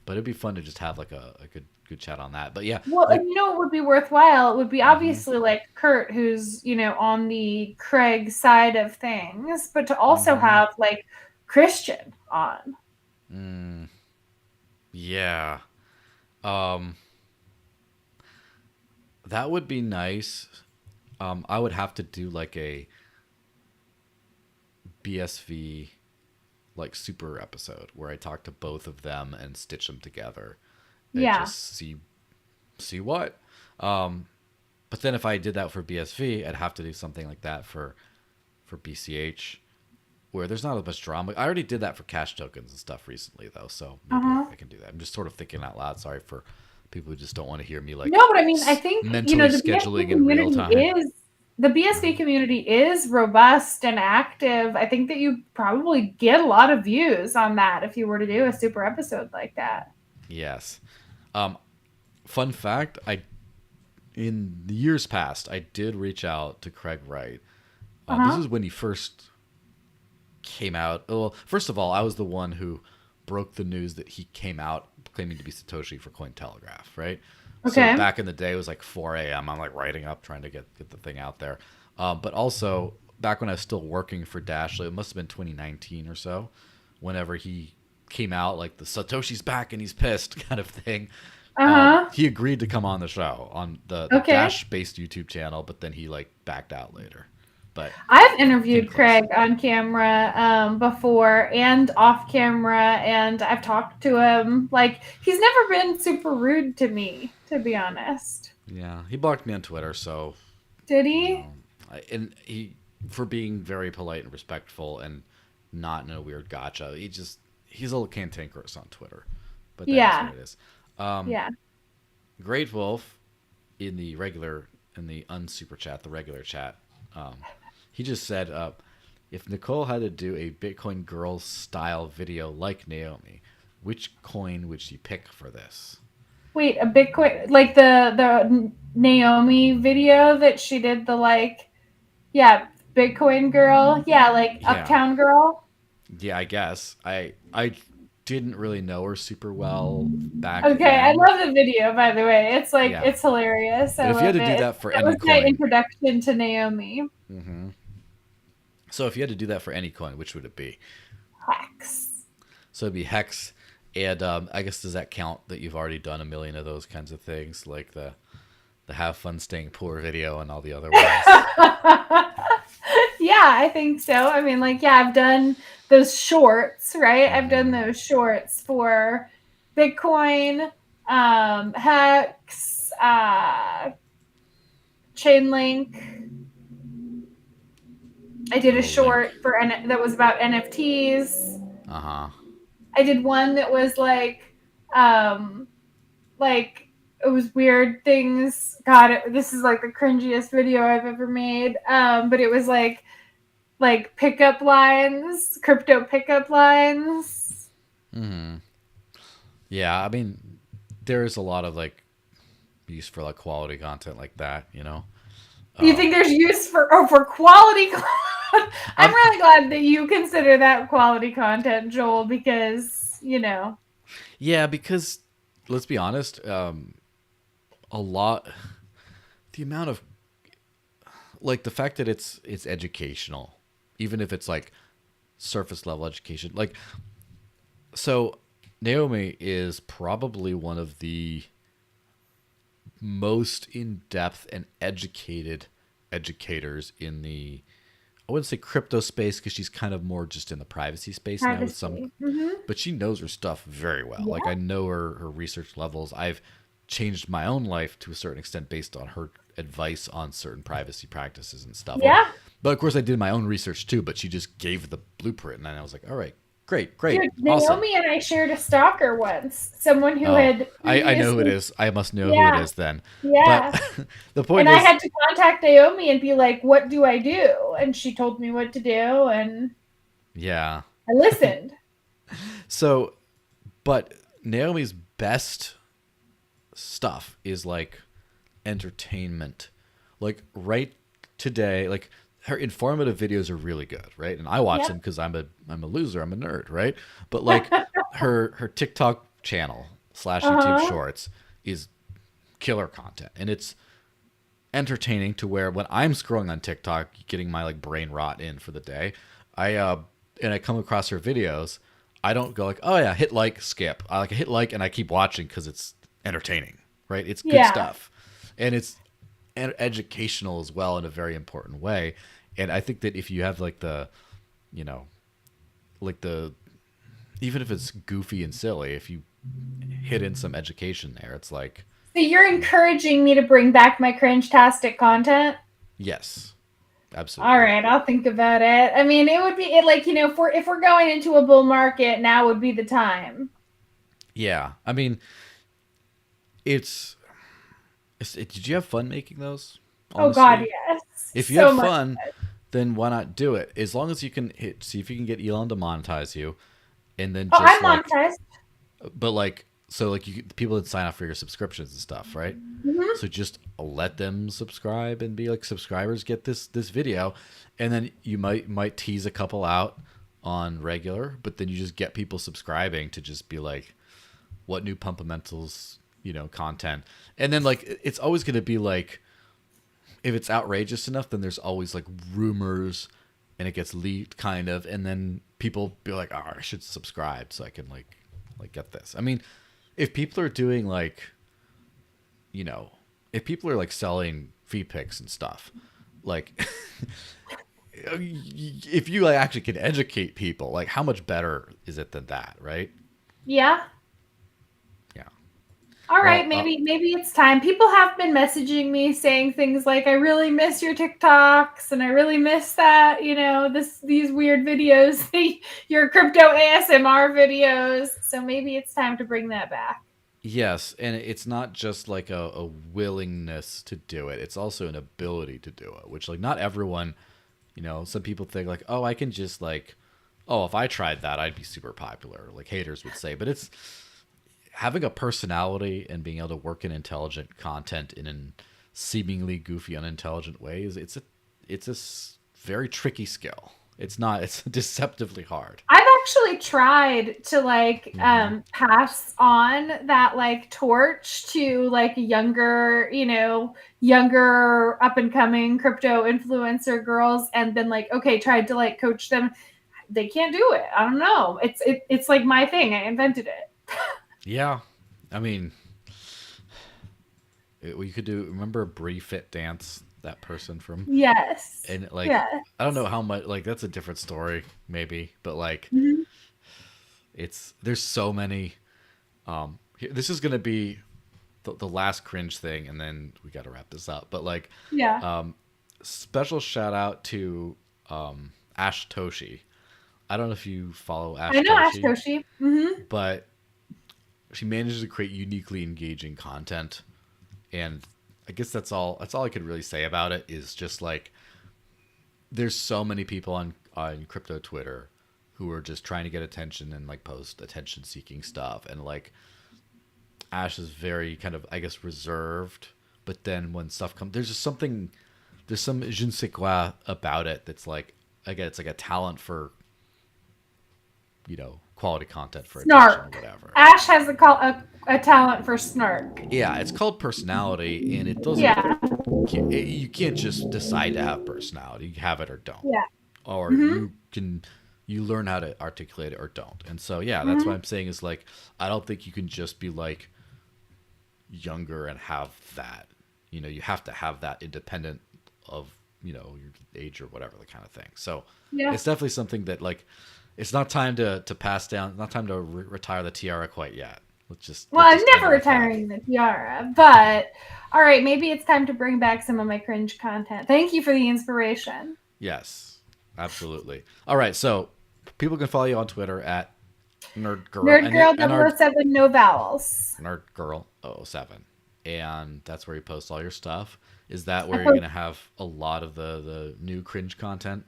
S2: But it'd be fun to just have like a good chat on that. But yeah.
S1: Well, like, it would be worthwhile. It would be obviously like Kurt, who's on the Craig side of things, but to also have like Christian on.
S2: Yeah. That would be nice. I would have to do like a BSV like super episode where I talk to both of them and stitch them together. And just see what. But then if I did that for BSV, I'd have to do something like that for BCH, where there's not as much drama. I already did that for cash tokens and stuff recently, though, so maybe I can do that. I'm just sort of thinking out loud. Sorry for people who just don't want to hear me like.
S1: No, but I mean, I think
S2: mentally
S1: the
S2: scheduling in real time.
S1: The BSV community is robust and active. I think that you probably get a lot of views on that if you were to do a super episode like that.
S2: Yes. Fun fact: in the years past, I did reach out to Craig Wright. This is when he first came out. Well, first of all, I was the one who broke the news that he came out claiming to be Satoshi for Cointelegraph, right?
S1: Okay.
S2: So back in the day, it was like 4 a.m. I'm like writing up, trying to get the thing out there. But also, back when I was still working for Dashley, it must have been 2019 or so, whenever he came out, like the Satoshi's back and he's pissed kind of thing. He agreed to come on the show on the Dash-based YouTube channel, but then he like backed out later. But
S1: I've interviewed Craig on camera before and off camera, and I've talked to him. Like, he's never been super rude to me, to be honest.
S2: Yeah, he blocked me on Twitter, so.
S1: Did he?
S2: And he, for being very polite and respectful and not in a weird gotcha, he's a little cantankerous on Twitter. But that's what it is. Great Wolf in the unsuper chat, the regular chat. He just said, if Nicole had to do a Bitcoin girl style video like Naomi, which coin would she pick for this?
S1: Wait, a Bitcoin, like the Naomi video that she did, the like Yeah, Bitcoin girl. Yeah, like
S2: Yeah.
S1: Uptown girl.
S2: Yeah, I guess. I didn't really know her super well back
S1: Okay, I
S2: then.
S1: love the video, by the way. It's like,
S2: Yeah.
S1: it's hilarious.
S2: But
S1: I
S2: if you had
S1: love
S2: to do
S1: it.
S2: that for
S1: That
S2: any
S1: was my
S2: coin,
S1: introduction to Naomi.
S2: so if you had to do that for any coin, which would it be?
S1: Hex.
S2: So it'd be Hex, and I guess does that count that you've already done a million of those kinds of things, like the have fun staying poor video and all the other ones?
S1: Yeah, I think so. I mean, like, yeah, I've done those shorts, right? I've done those shorts for Bitcoin, Hex, Chainlink. I did a short
S2: Link.
S1: for that was about NFTs.
S2: Uh-huh.
S1: I did one that was like it was weird things. God, this is like the cringiest video I've ever made. But it was like pickup lines, crypto pickup lines.
S2: Yeah, I mean, there is a lot of like use for like quality content like that, you know.
S1: Do you think there's use for quality? I'm really glad that you consider that quality content, Joel, because
S2: Yeah, because let's be honest, a lot, the amount of like the fact that it's educational, even if it's like surface level education, like so Naomi is probably one of the most in-depth and educated educators in the, I wouldn't say crypto space because she's kind of more just in the privacy space now with some, but she knows her stuff very well.
S1: Yeah.
S2: Like I know her research levels. I've changed my own life to a certain extent based on her advice on certain privacy practices and stuff.
S1: Yeah.
S2: But of course I did my own research too, but she just gave the blueprint and I was like, all right, great,
S1: Dude,
S2: awesome.
S1: Naomi and I shared a stalker once. Someone who had
S2: I know who it is. I must know who it is then.
S1: Yeah.
S2: But the point
S1: and
S2: is,
S1: I had to contact Naomi and be like, "What do I do?" And she told me what to do, and
S2: yeah.
S1: I listened.
S2: So, but Naomi's best stuff is like entertainment. Like right today, like her informative videos are really good, right? And I watch them because I'm a loser, I'm a nerd, right? But like her TikTok channel / YouTube Shorts is killer content, and it's entertaining to where when I'm scrolling on TikTok, getting my like brain rot in for the day, I come across her videos, I don't go like, oh yeah, hit like, skip. I like hit like and I keep watching because it's entertaining, right? It's good stuff, and it's educational as well in a very important way. And I think that if you have like the, like the, even if it's goofy and silly, if you hit in some education there, it's like.
S1: So you're encouraging me to bring back my cringe-tastic content?
S2: Yes, absolutely.
S1: All right, I'll think about it. I mean, it would be if we're going into a bull market, now would be the time.
S2: Yeah, I mean, did you have fun making those?
S1: Honestly? Oh God, yes.
S2: If you have fun, then why not do it? As long as you can see if you can get Elon to monetize you, and then
S1: I'm monetized.
S2: But like, so like people that sign up for your subscriptions and stuff, right? So just let them subscribe and be like, subscribers get this video, and then you might tease a couple out on regular, but then you just get people subscribing to just be like, what new Pumpamentals, content, and then like it's always going to be like, if it's outrageous enough, then there's always like rumors, and it gets leaked kind of, and then people be like, oh, I should subscribe so I can like get this. I mean, if people are doing like, if people are like selling feed pics and stuff, like if you like actually can educate people, like how much better is it than that, right?
S1: Yeah. All right, maybe it's time. People have been messaging me saying things like, I really miss your TikToks and I really miss that, these weird videos, your crypto ASMR videos. So maybe it's time to bring that back.
S2: Yes, and it's not just like a willingness to do it. It's also an ability to do it, which like not everyone, some people think like, oh, I can just like, oh, if I tried that, I'd be super popular, like haters would say. But it's having a personality and being able to work in intelligent content in a seemingly goofy, unintelligent ways. It's it's a very tricky skill. It's not. It's deceptively hard.
S3: I've actually tried to like pass on that like torch to like younger, younger up and coming crypto influencer girls, and been like, okay, tried to like coach them. They can't do it. I don't know. It's like my thing. I invented it.
S2: Yeah, I mean, we could do. Remember Brie Fit Dance? That person from
S3: Yes.
S2: And like,
S3: yes.
S2: I don't know how much. Like, that's a different story, maybe. But like, there's so many. This is gonna be the last cringe thing, and then we got to wrap this up. But like, special shout out to Ash Toshi. I don't know if you follow Ash.
S3: I know Ash Toshi.
S2: But she manages to create uniquely engaging content, and I guess that's all I could really say about it. Is just like, there's so many people on crypto Twitter who are just trying to get attention and like post attention seeking stuff, and like Ash is very kind of, I guess, reserved, but then when stuff comes, there's some je ne sais quoi about it that's like, again, it's like a talent for, quality content for attention or whatever.
S3: Ash has a talent for snark.
S2: Yeah, it's called personality, and it doesn't.
S3: Yeah.
S2: You can't just decide to have personality. You have it or don't.
S3: Yeah.
S2: Or you learn how to articulate it or don't. And so that's what I'm saying is like, I don't think you can just be like younger and have that. You have to have that independent of your age or whatever, the kind of thing. So it's definitely something that like, it's not time to pass down, not time to retire the tiara quite yet.
S3: I'm never retiring the tiara, but all right, maybe it's time to bring back some of my cringe content. Thank you for the inspiration.
S2: Yes, absolutely. All right, so people can follow you on Twitter at nerdgirl.
S3: Nerdgirl007, no vowels.
S2: Nerdgirl07, and that's where you post all your stuff. Is that where you're gonna have a lot of the new cringe content?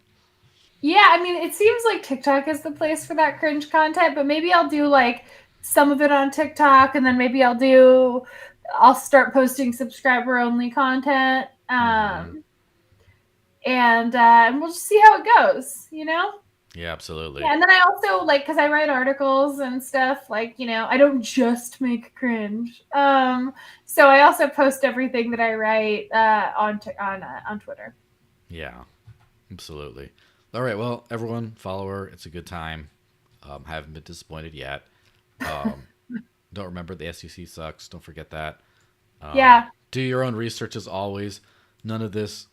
S3: Yeah, I mean, it seems like TikTok is the place for that cringe content, but maybe I'll do like some of it on TikTok, and then maybe I'll start posting subscriber only content. And we'll just see how it goes,
S2: Yeah, absolutely.
S3: Yeah, and then I also like, because I write articles and stuff, like, I don't just make cringe. So I also post everything that I write on Twitter.
S2: Yeah, absolutely. All right, well, everyone, follow her. It's a good time. Haven't been disappointed yet. Don't remember the SEC sucks. Don't forget that. Do your own research as always. None of this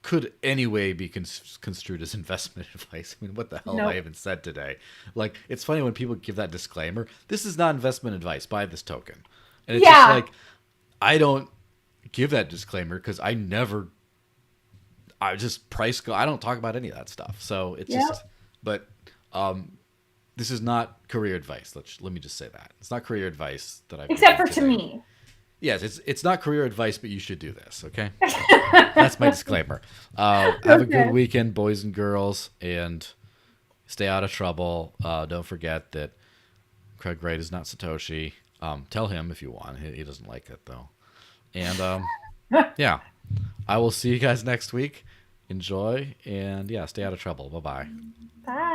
S2: could anyway be construed as investment advice. I mean, what the hell have I even said today? Like, it's funny when people give that disclaimer. This is not investment advice. Buy this token. And it's just like, I don't give that disclaimer because I just price go. I don't talk about any of that stuff. So it's just, but this is not career advice. Let me just say that. It's not career advice that I've
S3: except for to me.
S2: Yes, it's not career advice, but you should do this, okay? That's my disclaimer. Have a good weekend, boys and girls, and stay out of trouble. Don't forget that Craig Wright is not Satoshi. Tell him if you want. He doesn't like it, though. And, I will see you guys next week. Enjoy, and stay out of trouble. Bye-bye.
S3: Bye.